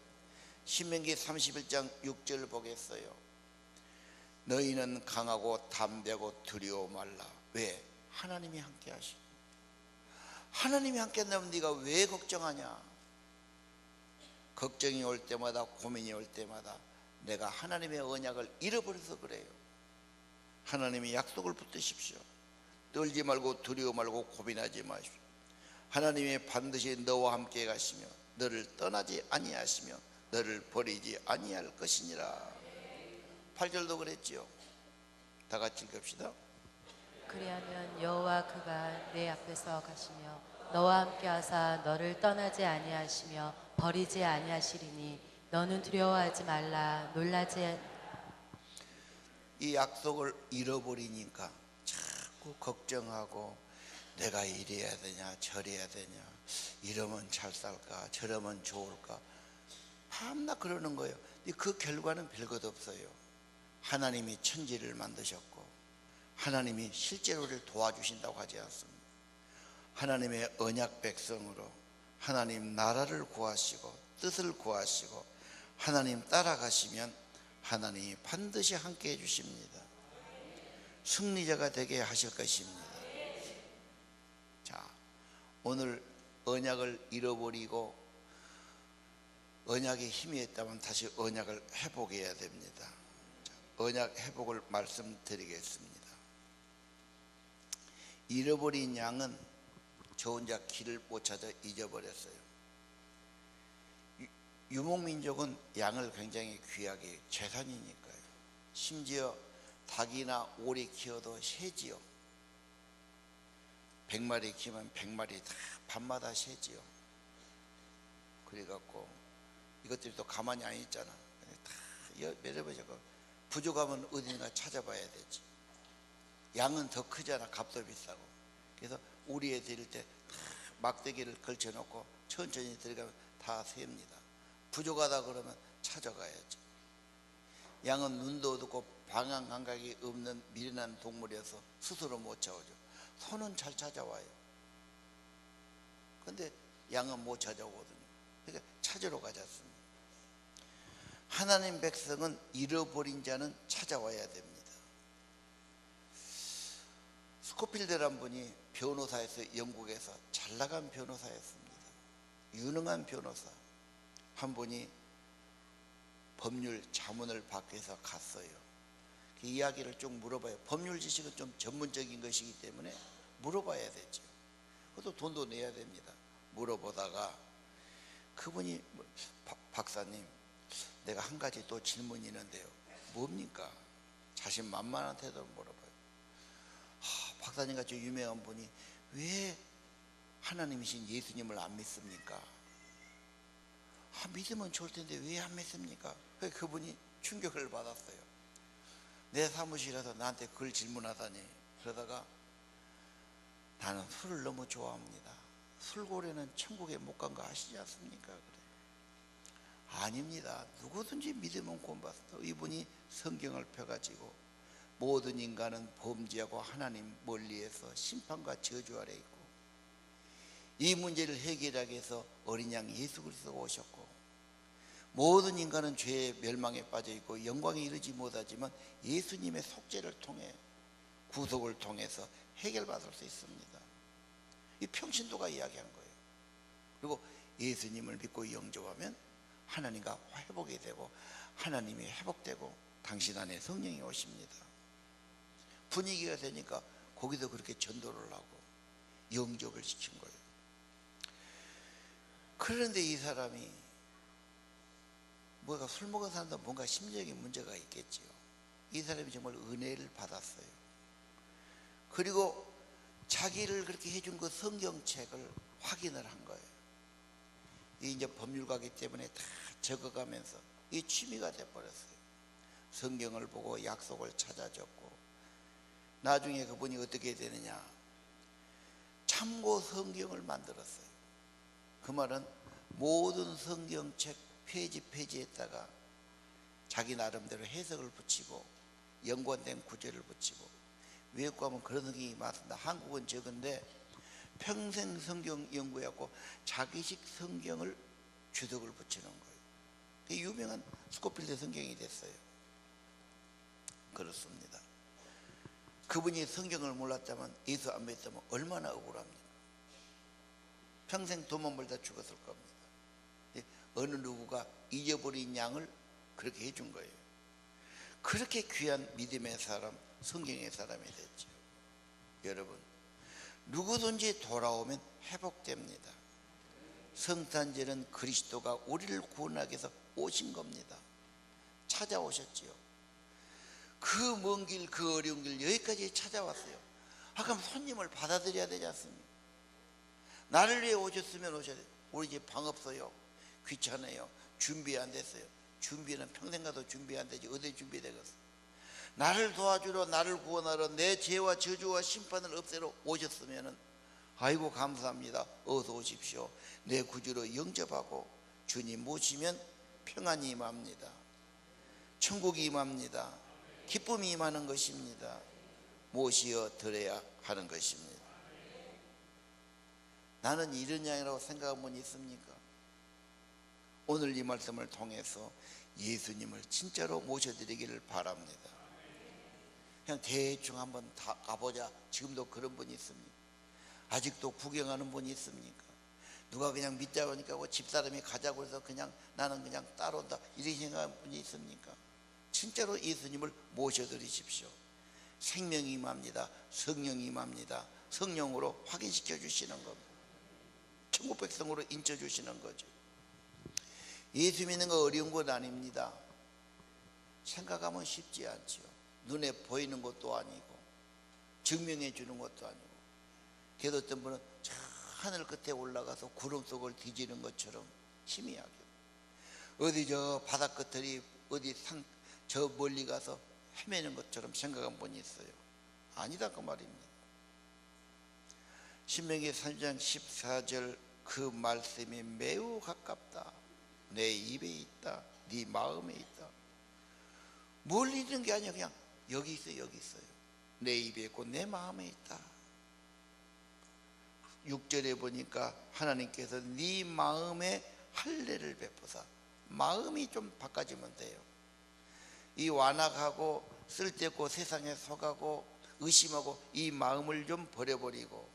신명기 31장 6절 보겠어요. 너희는 강하고 담대하고 두려워 말라. 왜? 하나님이 함께 하시고. 하나님이 함께 한다면 네가 왜 걱정하냐? 걱정이 올 때마다, 고민이 올 때마다 내가 하나님의 언약을 잃어버려서 그래요. 하나님의 약속을 붙드십시오. 떨지 말고 두려워 말고 고민하지 마십시오. 하나님이 반드시 너와 함께 가시며 너를 떠나지 아니하시며 너를 버리지 아니할 것이니라. 8절도 그랬지요. 다 같이 읽읍시다. 그리하면 여호와 그가 내 앞에서 가시며 너와 함께 하사 너를 떠나지 아니하시며 버리지 아니하시리니 너는 두려워하지 말라. 놀라지. 이 약속을 잃어버리니까 자꾸 걱정하고 내가 이래야 되냐 저래야 되냐, 이러면 잘 살까 저러면 좋을까 밤낮 그러는 거예요. 근데 그 결과는 별것 없어요. 하나님이 천지를 만드셨고 하나님이 실제로 우리를 도와주신다고 하지 않습니다. 하나님의 언약 백성으로 하나님 나라를 구하시고 뜻을 구하시고 하나님 따라가시면 하나님이 반드시 함께 해주십니다. 승리자가 되게 하실 것입니다. 자, 오늘 언약을 잃어버리고 언약에 힘이 있다면 다시 언약을 회복해야 됩니다. 자, 언약 회복을 말씀드리겠습니다. 잃어버린 양은 저 혼자 길을 못 찾아 잊어버렸어요. 유목민족은 양을 굉장히 귀하게 재산이니까요. 심지어 닭이나 오리 키워도 새지요. 100마리 키우면 100마리 다 밤마다 새지요. 그래갖고 이것들이 또 가만히 안 있잖아. 다 매려버리고 부족하면 어딘가 찾아봐야 되지. 양은 더 크잖아. 값도 비싸고. 그래서 우리에 드릴 때 막대기를 걸쳐놓고 천천히 들어가면 다 셉니다. 부족하다 그러면 찾아가야죠. 양은 눈도 어둡고 방향 감각이 없는 미련한 동물이어서 스스로 못 찾아오죠. 소는 잘 찾아와요. 근데 양은 못 찾아오거든요. 그러니까 찾으러 가졌습니다. 하나님 백성은 잃어버린 자는 찾아와야 됩니다. 스코필드란 분이 변호사에서 영국에서 잘 나간 변호사였습니다. 유능한 변호사 한 분이 법률 자문을 받기 위해서 갔어요. 그 이야기를 쭉 물어봐요. 법률 지식은 좀 전문적인 것이기 때문에 물어봐야 되죠. 그것도 돈도 내야 됩니다. 물어보다가 그분이 박사님, 내가 한 가지 또 질문이 있는데요. 뭡니까? 자신만만한 태도로 물어봐요. 박사님같이 유명한 분이 왜 하나님이신 예수님을 안 믿습니까? 믿으면 좋을 텐데 왜 안 믿습니까? 그분이 충격을 받았어요. 내 사무실에서 나한테 그걸 질문하다니. 그러다가 나는 술을 너무 좋아합니다. 술고래는 천국에 못 간 거 아시지 않습니까? 그래. 아닙니다. 누구든지 믿으면 구원받습니다. 이분이 성경을 펴가지고 모든 인간은 범죄하고 하나님 멀리해서 심판과 저주 아래 있고 이 문제를 해결하기 위해서 어린 양 예수 그리스도가 오셨고 모든 인간은 죄의 멸망에 빠져 있고 영광에 이르지 못하지만 예수님의 속죄를 통해 구속을 통해서 해결받을 수 있습니다. 이 평신도가 이야기한 거예요. 그리고 예수님을 믿고 영접하면 하나님과 회복이 되고 하나님이 회복되고 당신 안에 성령이 오십니다. 분위기가 되니까 거기도 그렇게 전도를 하고 영접을 시킨 거예요. 그런데 이 사람이 뭐가 술 먹은 사람도 뭔가 심리적인 문제가 있겠지요. 이 사람이 정말 은혜를 받았어요. 그리고 자기를 그렇게 해준 그 성경책을 확인을 한 거예요. 이제 법률가기 때문에 다 적어가면서 이 취미가 돼버렸어요. 성경을 보고 약속을 찾아줬고 나중에 그분이 어떻게 되느냐, 참고 성경을 만들었어요. 그 말은 모든 성경책 페이지에다가 자기 나름대로 해석을 붙이고 연관된 구절을 붙이고, 외국 가면 그런 성경이 많습니다. 한국은 적은데 평생 성경 연구해갖고 자기식 성경을 주석을 붙이는 거예요. 그게 유명한 스코필드 성경이 됐어요. 그렇습니다. 그분이 성경을 몰랐다면, 예수 안 믿었다면 얼마나 억울합니까? 평생 돈만 벌다 죽었을 겁니다. 어느 누구가 잊어버린 양을 그렇게 해준 거예요. 그렇게 귀한 믿음의 사람, 성경의 사람이 됐죠. 여러분, 누구든지 돌아오면 회복됩니다. 성탄절은 그리스도가 우리를 구원하기 위해서 오신 겁니다. 찾아오셨지요. 그 먼 길, 그 어려운 길 여기까지 찾아왔어요. 그럼 손님을 받아들여야 되지 않습니까? 나를 위해 오셨으면 오셔야 돼요. 우리 집 방 없어요. 귀찮아요. 준비 안 됐어요. 준비는 평생 가도 준비 안 되지. 어디 준비되겠어? 나를 도와주러, 나를 구원하러, 내 죄와 저주와 심판을 없애러 오셨으면 아이고 감사합니다. 어서 오십시오. 내 구주로 영접하고 주님 모시면 평안이 임합니다. 천국이 임합니다. 기쁨이 임하는 것입니다. 모시어 드려야 하는 것입니다. 나는 이런 양이라고 생각한 분 있습니까? 오늘 이 말씀을 통해서 예수님을 진짜로 모셔드리기를 바랍니다. 그냥 대충 한번 다 가보자. 지금도 그런 분이 있습니까? 아직도 구경하는 분이 있습니까? 누가 그냥 믿자고 하니까 집사람이 가자고 해서 그냥 나는 그냥 따라온다 이렇게 생각하는 분이 있습니까? 진짜로 예수님을 모셔드리십시오. 생명이 임합니다. 성령이 임합니다. 성령으로 확인시켜 주시는 겁니다. 천국 백성으로 인쳐 주시는 거죠. 예수 믿는 거 어려운 건 아닙니다. 생각하면 쉽지 않죠. 눈에 보이는 것도 아니고 증명해 주는 것도 아니고. 그래도 어떤 분은 저 하늘 끝에 올라가서 구름 속을 뒤지는 것처럼 희미하게, 어디 저 바다 끝들이 어디 산 저 멀리 가서 헤매는 것처럼 생각한 분이 있어요. 아니다 그 말입니다. 신명기 3장 14절 그 말씀이 매우 가깝다. 내 입에 있다. 네 마음에 있다. 멀리 있는 게 아니야. 그냥 여기 있어요. 여기 있어요. 내 입에 있고 내 마음에 있다. 6절에 보니까 하나님께서 네 마음에 할례를 베푸사. 마음이 좀 바꿔지면 돼요. 이 완악하고 쓸데없고 세상에 속하고 의심하고 이 마음을 좀 버려버리고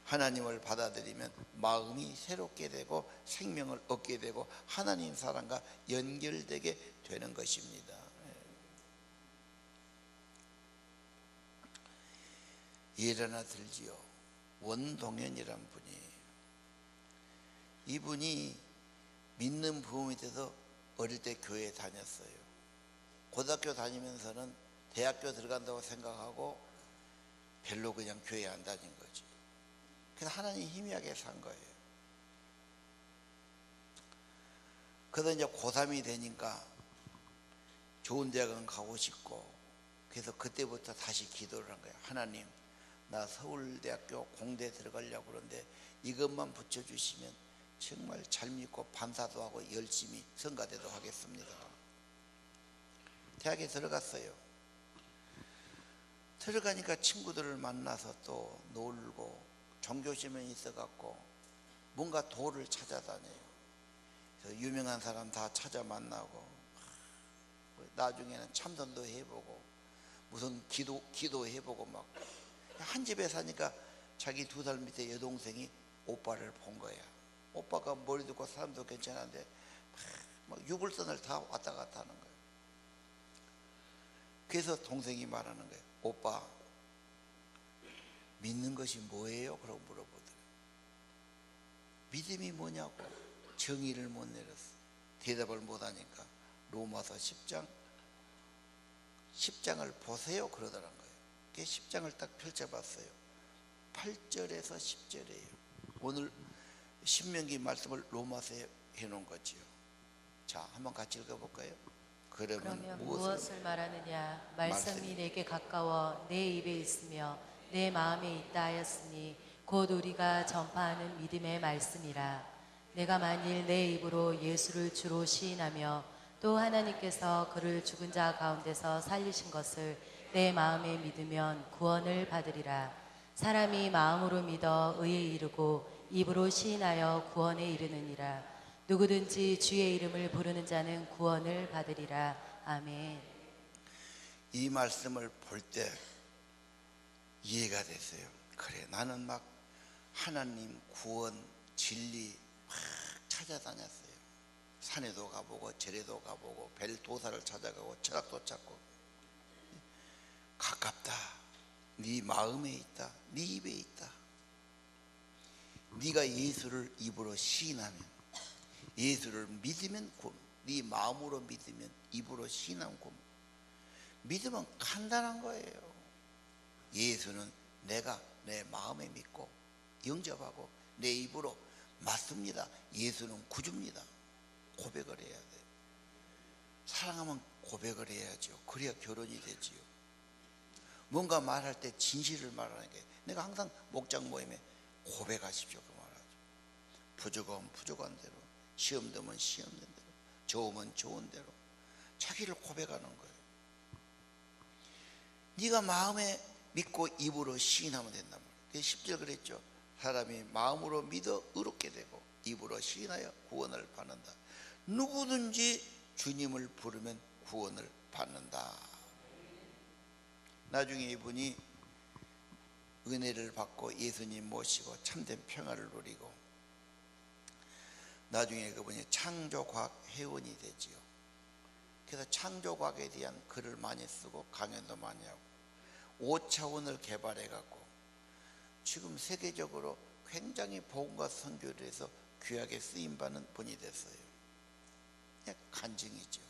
하나님을 받아들이면 마음이 새롭게 되고 생명을 얻게 되고 하나님 사랑과 연결되게 되는 것입니다. 예를 하나 들지요. 원동현이란 분이에요. 이분이 믿는 부모이 돼서 어릴 때 교회에 다녔어요. 고등학교 다니면서는 대학교 들어간다고 생각하고 별로 그냥 교회에 안 다닌 거지. 그래서 하나님 희미하게 산 거예요. 그래서 이제 고3이 되니까 좋은 대학은 가고 싶고, 그래서 그때부터 다시 기도를 한 거예요. 하나님, 나 서울대학교 공대 들어가려고 그러는데 이것만 붙여주시면 정말 잘 믿고 반사도 하고 열심히 성가대도 하겠습니다. 대학에 들어갔어요. 들어가니까 친구들을 만나서 또 놀고 종교심이 있어갖고 뭔가 도를 찾아다녀요. 그래서 유명한 사람 다 찾아 만나고 나중에는 참선도 해보고 무슨 기도 해보고 막 한 집에 사니까 자기 2살 밑에 여동생이 오빠를 본 거야. 오빠가 머리도 있고 사람도 괜찮은데 막 유불선을 다 왔다 갔다 하는 거예요. 그래서 동생이 말하는 거예요. 오빠, 믿는 것이 뭐예요? 그러고 물어보더래요. 믿음이 뭐냐고 정의를 못 내렸어. 대답을 못하니까 로마서 10장을 보세요 그러더란 거예요. 그 10장을 딱 펼쳐봤어요. 8절에서 10절이에요. 오늘 신명기 말씀을 로마서에 해놓은 거지요. 자, 한번 같이 읽어볼까요? 그러면 무엇을 말하느냐? 말씀이 내게 가까워 내 입에 있으며 내 마음에 있다 하였으니 곧 우리가 전파하는 믿음의 말씀이라. 내가 만일 내 입으로 예수를 주로 시인하며 또 하나님께서 그를 죽은 자 가운데서 살리신 것을 내 마음에 믿으면 구원을 받으리라. 사람이 마음으로 믿어 의에 이르고 입으로 시인하여 구원에 이르느니라. 누구든지 주의 이름을 부르는 자는 구원을 받으리라. 아멘. 이 말씀을 볼 때 이해가 됐어요. 그래, 나는 막 하나님 구원 진리 막 찾아다녔어요. 산에도 가보고 절에도 가보고 벨도사를 찾아가고 철학도 찾고 가깝다. 네 마음에 있다. 네 입에 있다. 네가 예수를 입으로 시인하면, 예수를 믿으면 구, 네 마음으로 믿으면 입으로 시인하면 구. 믿으면 간단한 거예요. 예수는 내가 내 마음에 믿고 영접하고 내 입으로 맞습니다. 예수는 구주입니다. 고백을 해야 돼요. 사랑하면 고백을 해야죠. 그래야 결혼이 되지요. 뭔가 말할 때 진실을 말하는 게, 내가 항상 목장 모임에 고백하십시오 그 말하죠. 부족하면 부족한 대로, 시험 되면 시험 된 대로, 좋으면 좋은 대로 자기를 고백하는 거예요. 네가 마음에 믿고 입으로 시인하면 된단 말이에요. 10절 그랬죠. 사람이 마음으로 믿어 의롭게 되고 입으로 시인하여 구원을 받는다. 누구든지 주님을 부르면 구원을 받는다. 나중에 이분이 은혜를 받고 예수님 모시고 참된 평화를 누리고 나중에 그분이 창조과학 회원이 되지요. 그래서 창조과학에 대한 글을 많이 쓰고 강연도 많이 하고 5차원을 개발해 갖고 지금 세계적으로 굉장히 복음과 선교를 해서 귀하게 쓰임받는 분이 됐어요. 그냥 간증이죠.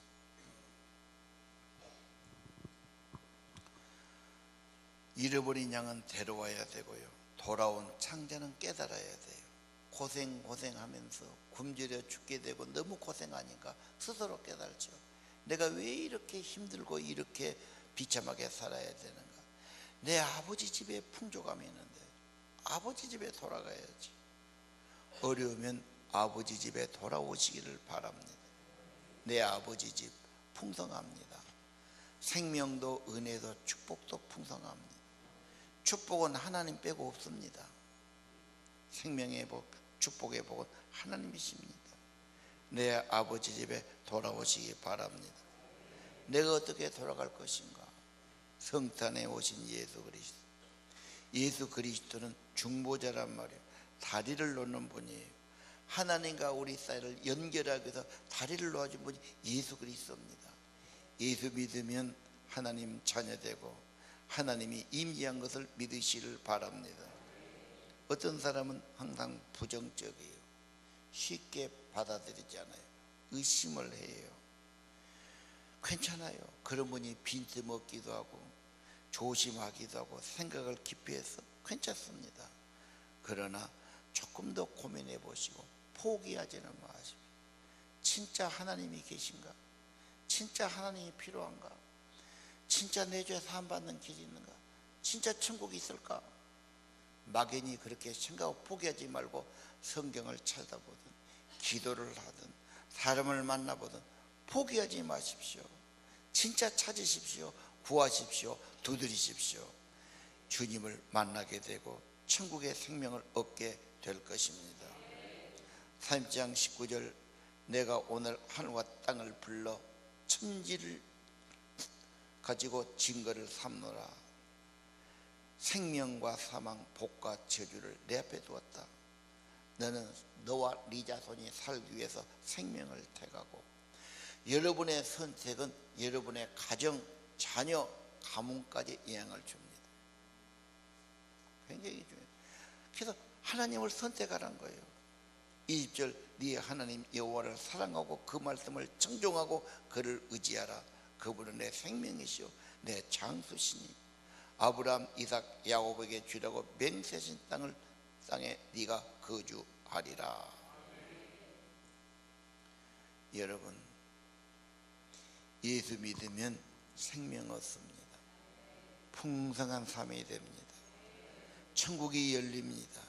잃어버린 양은 데려와야 되고요. 돌아온 창자는 깨달아야 돼요. 고생하면서 굶주려 죽게 되고 너무 고생하니까 스스로 깨달죠. 내가 왜 이렇게 힘들고 이렇게 비참하게 살아야 되는가. 내 아버지 집에 풍족함이 있는데 아버지 집에 돌아가야지. 어려우면 아버지 집에 돌아오시기를 바랍니다. 내 아버지 집 풍성합니다. 생명도 은혜도 축복도 풍성합니다. 축복은 하나님 빼고 없습니다. 생명의 복, 축복의 복은 하나님이십니다. 내 아버지 집에 돌아오시기 바랍니다. 내가 어떻게 돌아갈 것인가? 성탄에 오신 예수 그리스도. 예수 그리스도는 중보자란 말이에요. 다리를 놓는 분이에요. 하나님과 우리 사이를 연결하기 위해서 다리를 놓아준 분이 예수 그리스도입니다. 예수 믿으면 하나님 자녀되고 하나님이 임재한 것을 믿으시길 바랍니다. 어떤 사람은 항상 부정적이에요. 쉽게 받아들이지 않아요. 의심을 해요. 괜찮아요. 그런 분이 빈틈없기도 하고 조심하기도 하고 생각을 깊이 해서 괜찮습니다. 그러나 조금 더 고민해 보시고 포기하지는 마십시오. 진짜 하나님이 계신가? 진짜 하나님이 필요한가? 진짜 내 죄 사함받는 길이 있는가? 진짜 천국이 있을까? 막연히 그렇게 생각하고 포기하지 말고 성경을 찾아보든 기도를 하든 사람을 만나보든 포기하지 마십시오. 진짜 찾으십시오. 구하십시오. 두드리십시오. 주님을 만나게 되고 천국의 생명을 얻게 될 것입니다. 3장 19절 내가 오늘 하늘과 땅을 불러 천지를 가지고 증거를 삼노라. 생명과 사망, 복과 저주를 내 앞에 두었다. 너는 너와 네 자손이 살기 위해서 생명을 택하고 여러분의 선택은 여러분의 가정, 자녀, 가문까지 영향을 줍니다. 굉장히 중요해요. 그래서 하나님을 선택하라는 거예요. 20절 네 하나님 여호와를 사랑하고 그 말씀을 청종하고 그를 의지하라. 그분은 내 생명이시오 내 장수시니 아브라함, 이삭, 야곱에게 주라고 맹세하신 땅에 네가 거주하리라. 여러분 예수 믿으면 생명 얻습니다. 풍성한 삶이 됩니다. 천국이 열립니다.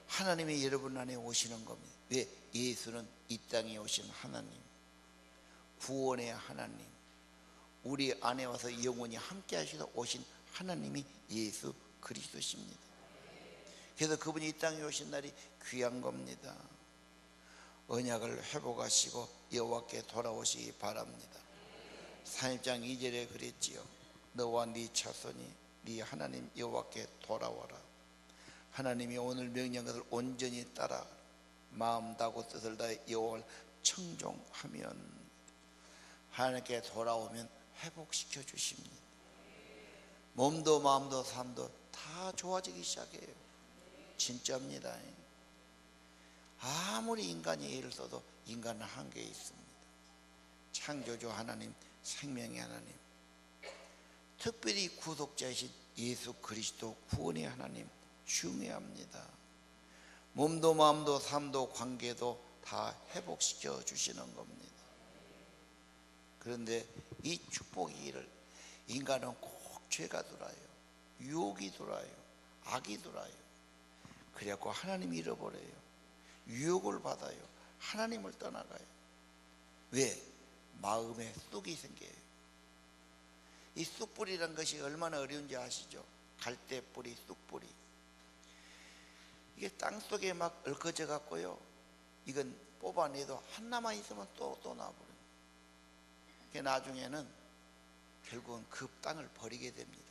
하나님이 여러분 안에 오시는 겁니다. 왜? 예수는 이 땅에 오신 하나님, 구원의 하나님, 우리 안에 와서 영원히 함께 하시다 오신 하나님이 예수 그리스도십니다. 그래서 그분이 이 땅에 오신 날이 귀한 겁니다. 언약을 회복하시고 여호와께 돌아오시기 바랍니다. 3장 2절에 그랬지요. 너와 네 자손이 네 하나님 여호와께 돌아와라. 하나님이 오늘 명령한 것을 온전히 따라 마음 다하고 뜻을 다해 여호와를 청종하면 하나님께 돌아오면 회복시켜 주십니다. 몸도 마음도 삶도 다 좋아지기 시작해요. 진짜입니다. 아무리 인간이 애를 써도 인간은 한계에 있습니다. 창조주 하나님, 생명의 하나님, 특별히 구속자이신 예수 그리스도 구원의 하나님 중요합니다. 몸도 마음도 삶도 관계도 다 회복시켜 주시는 겁니다. 그런데 이 축복이를 인간은 꼭 죄가 들어요. 유혹이 들어요. 악이 들어요. 그래갖고 하나님 잃어버려요. 유혹을 받아요. 하나님을 떠나가요. 왜? 마음에 쑥이 생겨요. 이 쑥뿌리란 것이 얼마나 어려운지 아시죠? 갈대뿌리, 쑥뿌리. 이게 땅속에 막 얽혀져 갖고요, 이건 뽑아내도 하나만 있으면 또 나와버려요. 나중에는 결국은 그 땅을 버리게 됩니다.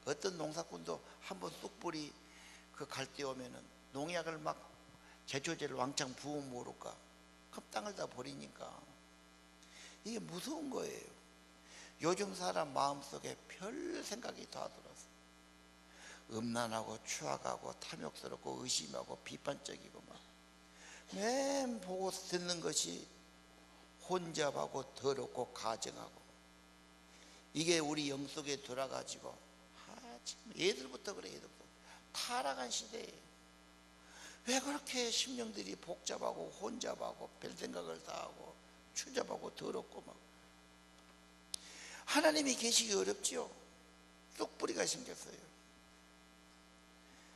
어떤 농사꾼도 한번 쑥뿌리 그 갈대 오면은 농약을 막 제초제를 왕창 부으면 모를까, 그 땅을 다 버리니까. 이게 무서운 거예요. 요즘 사람 마음속에 별 생각이 다 들어서 음란하고 추악하고 탐욕스럽고 의심하고 비판적이고 막 맨 보고 듣는 것이 혼잡하고 더럽고 가정하고, 이게 우리 영 속에 들어가지고 참 얘들부터 그래. 얘들부터 타락한 시대예요. 왜 그렇게 심령들이 복잡하고 혼잡하고 별 생각을 다 하고 추잡하고 더럽고 막. 하나님이 계시기 어렵지요. 쑥뿌리가 생겼어요.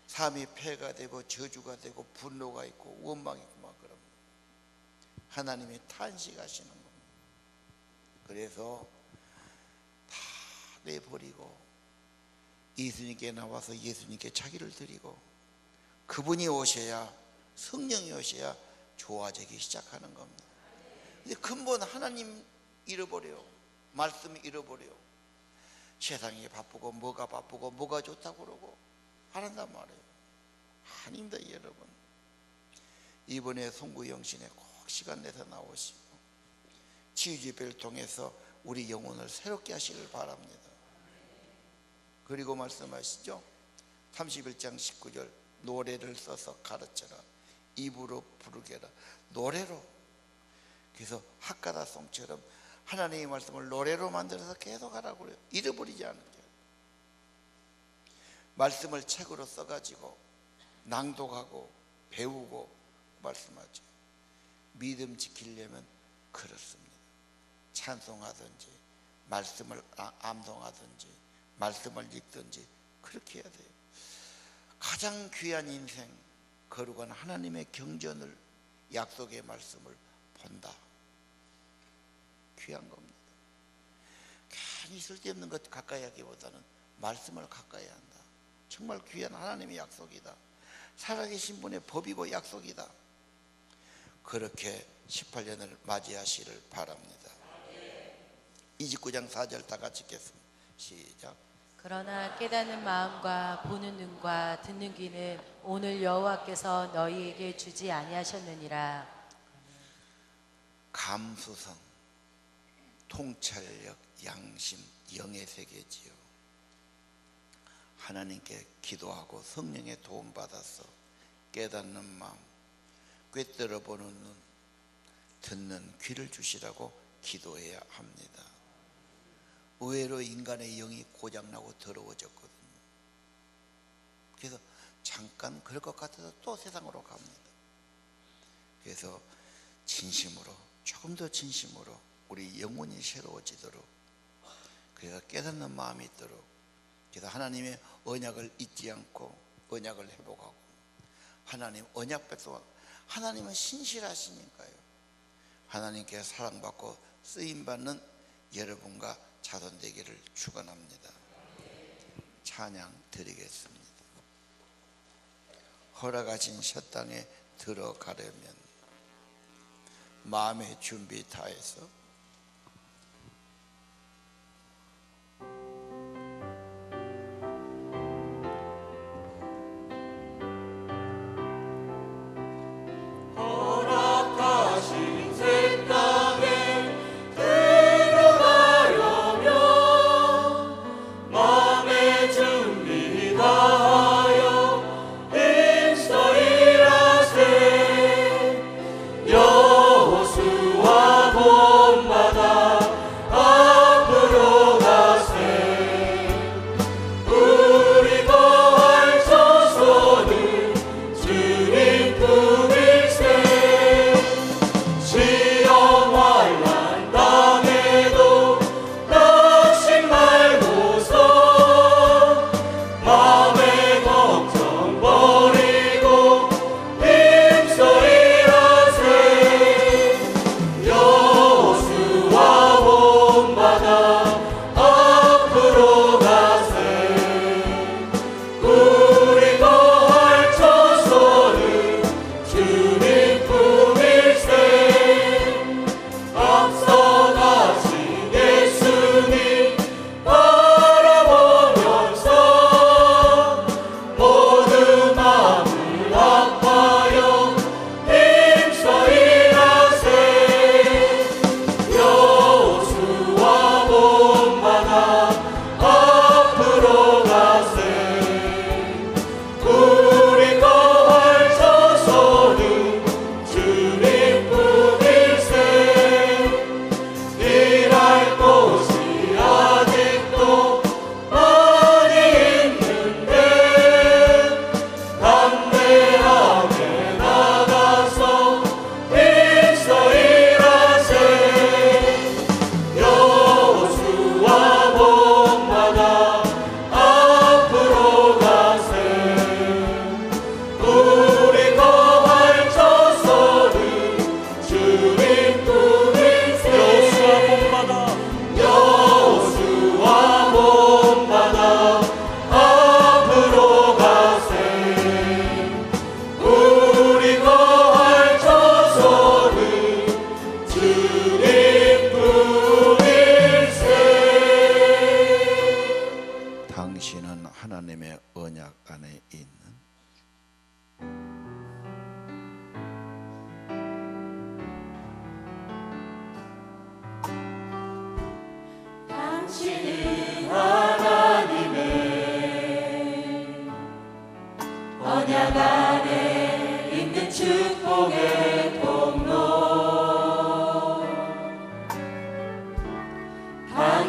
삶이 폐가 되고 저주가 되고 분노가 있고 원망이 있고 막 그럽니다. 하나님이 탄식하시는 겁니다. 그래서 다 내버리고 예수님께 나와서 예수님께 자기를 드리고, 그분이 오셔야, 성령이 오셔야 좋아지기 시작하는 겁니다. 근데 근본 하나님 잃어버려요. 말씀 잃어버려요. 세상이 바쁘고 뭐가 바쁘고 뭐가 좋다고 그러고 하란단 말이에요. 아닙니다, 여러분. 이번에 송구영신에 꼭 시간 내서 나오시고 치유집회를 통해서 우리 영혼을 새롭게 하시길 바랍니다. 그리고 말씀하시죠. 31장 19절, 노래를 써서 가르쳐라. 입으로 부르게라. 노래로. 그래서 학가다송처럼 하나님의 말씀을 노래로 만들어서 계속 하라고 그래요. 잃어버리지 않게. 말씀을 책으로 써가지고 낭독하고 배우고 말씀하죠. 믿음 지키려면 그렇습니다. 찬송하든지 말씀을 암송하든지 말씀을 읽든지 그렇게 해야 돼요. 가장 귀한 인생, 거룩한 하나님의 경전을, 약속의 말씀을 본다. 귀한 겁니다. 괜히 쓸데없는 것 가까이 하기보다는 말씀을 가까이 한다. 정말 귀한 하나님의 약속이다. 살아계신 분의 법이고 약속이다. 그렇게 18년을 맞이하시를 바랍니다. 29장 4절 다 같이 읽겠습니다. 시작. 그러나 깨닫는 마음과 보는 눈과 듣는 귀는 오늘 여호와께서 너희에게 주지 아니하셨느니라. 감수성, 통찰력, 양심, 영의 세계지요. 하나님께 기도하고 성령의 도움받아서 깨닫는 마음, 꿰뚫어 보는 눈, 듣는 귀를 주시라고 기도해야 합니다. 의외로 인간의 영이 고장나고 더러워졌거든요. 그래서 잠깐 그럴 것 같아서 또 세상으로 갑니다. 그래서 진심으로, 조금 더 진심으로 우리 영혼이 새로워지도록, 그래서 깨닫는 마음이 있도록, 그래서 하나님의 언약을 잊지 않고 언약을 회복하고, 하나님 언약 백성, 하나님은 신실하시니까요. 하나님께 사랑받고 쓰임받는 여러분과 자손 되기를 축원합니다. 찬양 드리겠습니다. 허락하신 첫 땅에 들어가려면 마음의 준비 다해서 허락하신 새 땅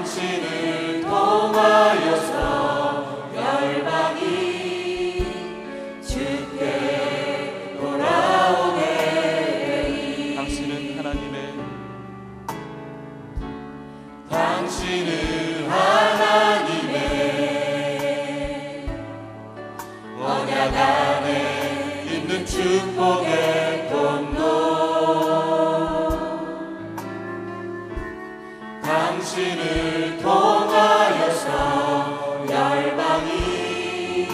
당신을 통하여서 열방이 주께 돌아오게. 당신은 하나님의 언약 안에 있는 축복의 통로. 당신을 통하여서 열방이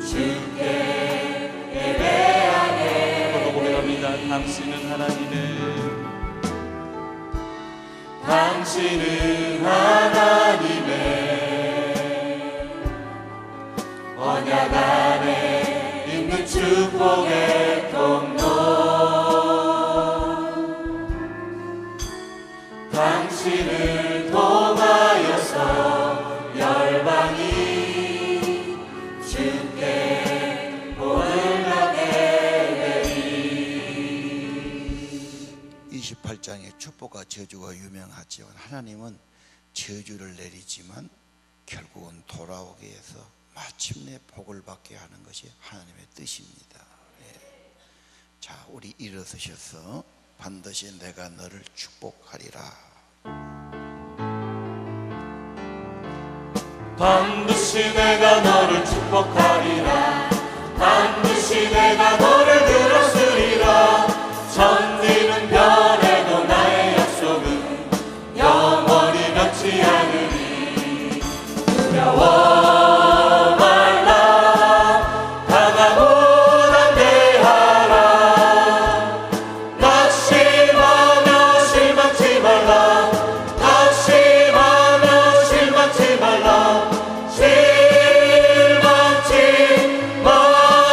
주께 예배하게. 저도 고백합니다. 당신은 하나님의 언약 안에 있는 축복의 통로. 당신을 통하여서 열방이 주께 복을 받게 되리. 28장의 축복과 저주가 유명하지만 하나님은 저주를 내리지만 결국은 돌아오게 해서 마침내 복을 받게 하는 것이 하나님의 뜻입니다. 예. 자, 우리 일어서셔서 반드시 내가 너를 축복하리라. 반드시 내가 너를 축복하리라. 반드시 내가 너를 들었으리라. 천지는 변해도 나의 약속은 영원히 변치 않으리. 두려워 말라. 다가오는 대하라. 낙심하며 실망치 말라. 낙심하며 실망치 말라. 실망치 말라.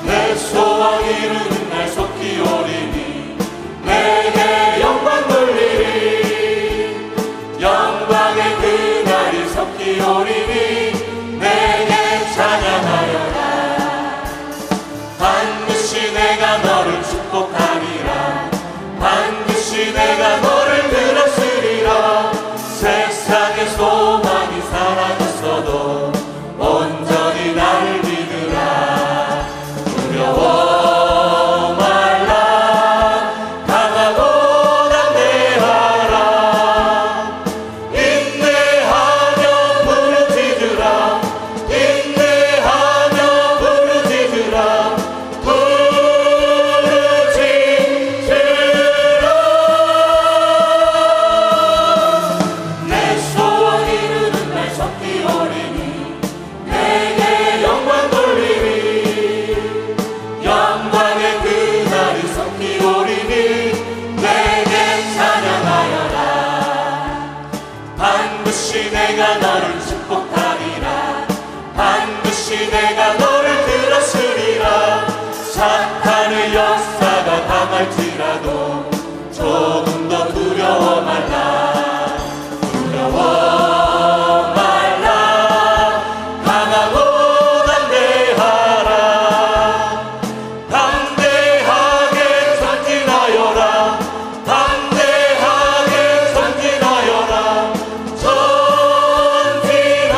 내 소망 이루는 날 속히 오리니 내게 영광 돌리리. 영광의 그날이 속히 오리니 내게 찬양하여라. 반드시 내가 너를 축복하리라. 반드시 내가 너를 들었으리라. 세상의 소망이 사라졌어도 온전히 나를 믿으라. 두려워 말라. 강하고 담대하라. 인내하며 부르짖으라. 인내하며 부르짖으라. 내 소원 이루는 날 속히 오리니 내게 영광 돌리리. 영광의 그날이 속히 오리니 내게 찬양하여라. 반드시 내가 너를 축복하리라. 반드시 내가 너를 들었으리라. 사탄의 역사가 강할지라도 조금 더 두려워 말라. 두려워 말라. 강하고 담대하라. 담대하게 전진하여라. 담대하게 전진하여라. 전진하여라.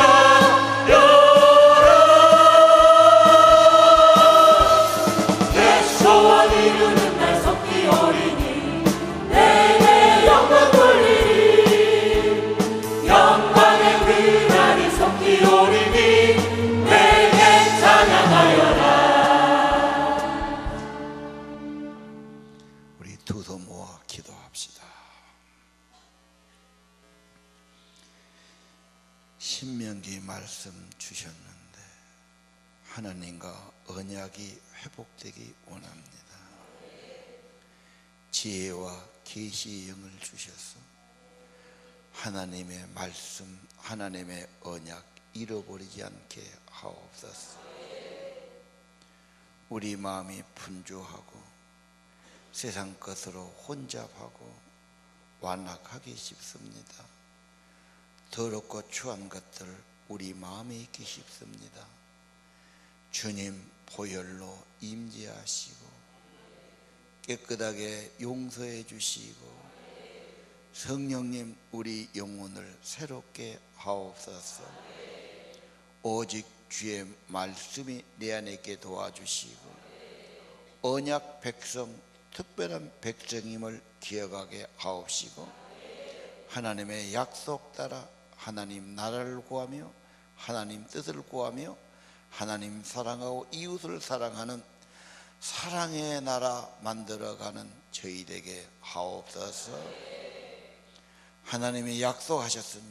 내 소원 이루는 날 속히 오리니 내게 영광 돌리리. 영광의 그날이 속히 오리니 내게 찬양하여라. 우리 두 손 모아 기도합시다. 신명기 말씀 주셨는데 하나님과 언약이 회복되기 원합니다. 지혜와 계시의 영을 주셔서 하나님의 말씀, 하나님의 언약 잃어버리지 않게 하옵소서. 우리 마음이 분주하고 세상 것으로 혼잡하고 완악하기 쉽습니다. 더럽고 추한 것들 우리 마음에 있기 쉽습니다. 주님 보혈로 임재하시고 깨끗하게 용서해 주시고 성령님 우리 영혼을 새롭게 하옵소서. 오직 주의 말씀이 내 안에 있게 도와주시고 언약 백성, 특별한 백성임을 기억하게 하옵시고 하나님의 약속 따라 하나님 나라를 구하며 하나님 뜻을 구하며 하나님 사랑하고 이웃을 사랑하는 사랑의 나라 만들어가는 저희 되게 하옵소서. 하나님이 약속하셨으니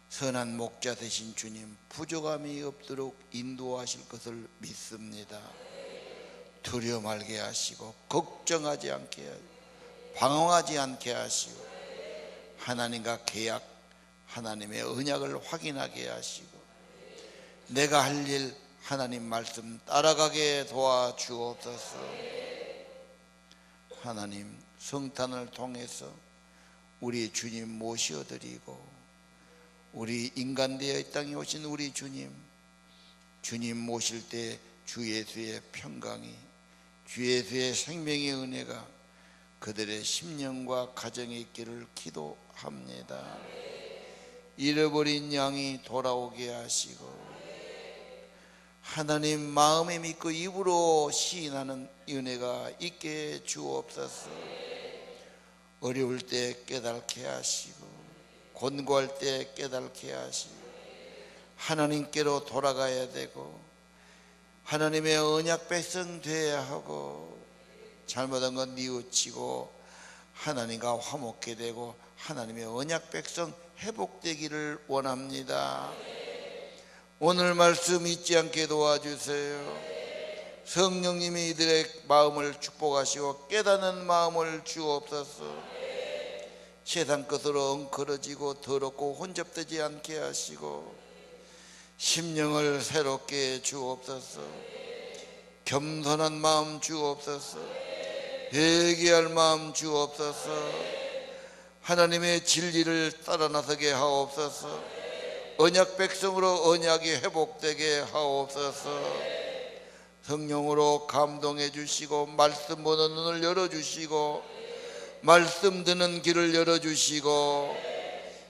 선한 목자 되신 주님 부족함이 없도록 인도하실 것을 믿습니다. 두려워 말게 하시고 걱정하지 않게 하시고 방황하지 않게 하시고 하나님과 계약, 하나님의 언약을 확인하게 하시고 내가 할 일 하나님 말씀 따라가게 도와주옵소서. 하나님 성탄을 통해서 우리 주님 모셔드리고 우리 인간되어 이 땅에 오신 우리 주님 모실 때 주 예수의 평강이 주 예수의 생명의 은혜가 그들의 심령과 가정에 있기를 기도합니다. 잃어버린 양이 돌아오게 하시고 하나님 마음에 믿고 입으로 시인하는 은혜가 있게 주옵소서. 어려울 때 깨닫게 하시고 곤고할 때 깨닫게 하시고 하나님께로 돌아가야 되고 하나님의 언약 백성 되어야 하고 잘못한 건 뉘우치고 하나님과 화목게 되고 하나님의 언약 백성 회복되기를 원합니다. 오늘 말씀 잊지 않게 도와주세요. 성령님이 이들의 마음을 축복하시고 깨닫는 마음을 주옵소서. 세상 것으로 엉클어지고 더럽고 혼잡되지 않게 하시고 심령을 새롭게 주옵소서. 겸손한 마음 주옵소서. 회개할 마음 주옵소서. 하나님의 진리를 따라 나서게 하옵소서. 언약 백성으로 언약이 회복되게 하옵소서. 성령으로 감동해 주시고 말씀 보는 눈을 열어주시고 말씀 듣는 길을 열어주시고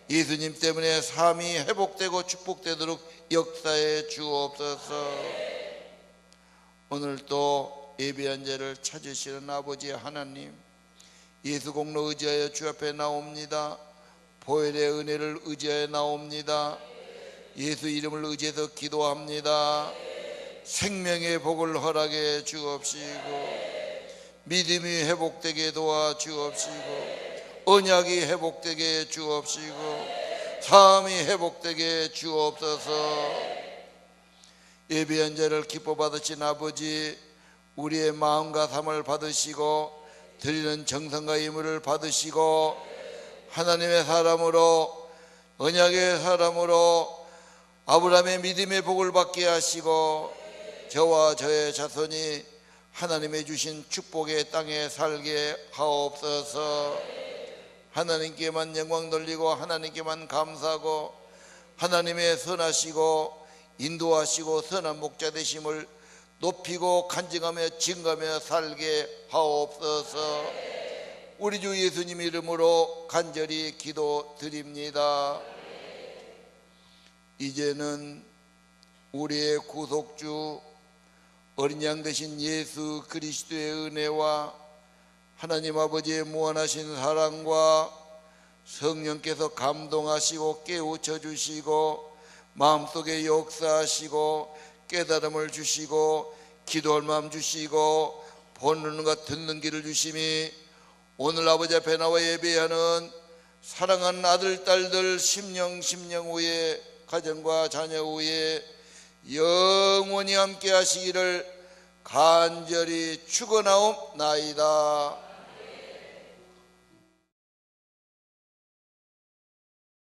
예수님 때문에 삶이 회복되고 축복되도록 역사해 주옵소서. 오늘 또 예배한 자를 찾으시는 아버지 하나님 예수 공로 의지하여 주 앞에 나옵니다. 보혈의 은혜를 의지하여 나옵니다. 예수 이름을 의지해서 기도합니다. 생명의 복을 허락해 주옵시고 믿음이 회복되게 도와주옵시고 언약이 회복되게 주옵시고 삶이 회복되게 주옵소서. 예배한 자를 기뻐 받으신 아버지 우리의 마음과 삶을 받으시고 드리는 정성과 예물을 받으시고 하나님의 사람으로 언약의 사람으로 아브라함의 믿음의 복을 받게 하시고 저와 저의 자손이 하나님의 주신 축복의 땅에 살게 하옵소서. 하나님께만 영광 돌리고 하나님께만 감사하고 하나님의 선하시고 인도하시고 선한 목자 되심을 높이고 간증하며 증거하며 살게 하옵소서. 우리 주 예수님 이름으로 간절히 기도드립니다. 이제는 우리의 구속주 어린 양 되신 예수 그리스도의 은혜와 하나님 아버지의 무한하신 사랑과 성령께서 감동하시고 깨우쳐 주시고 마음속에 역사하시고 깨달음을 주시고 기도할 마음 주시고 보는 것 듣는 길을 주심이 오늘 아버지 앞에 나와 예배하는 사랑하는 아들 딸들 심령 후에 가정과 자녀 후에 영원히 함께 하시기를 간절히 축원하옵나이다.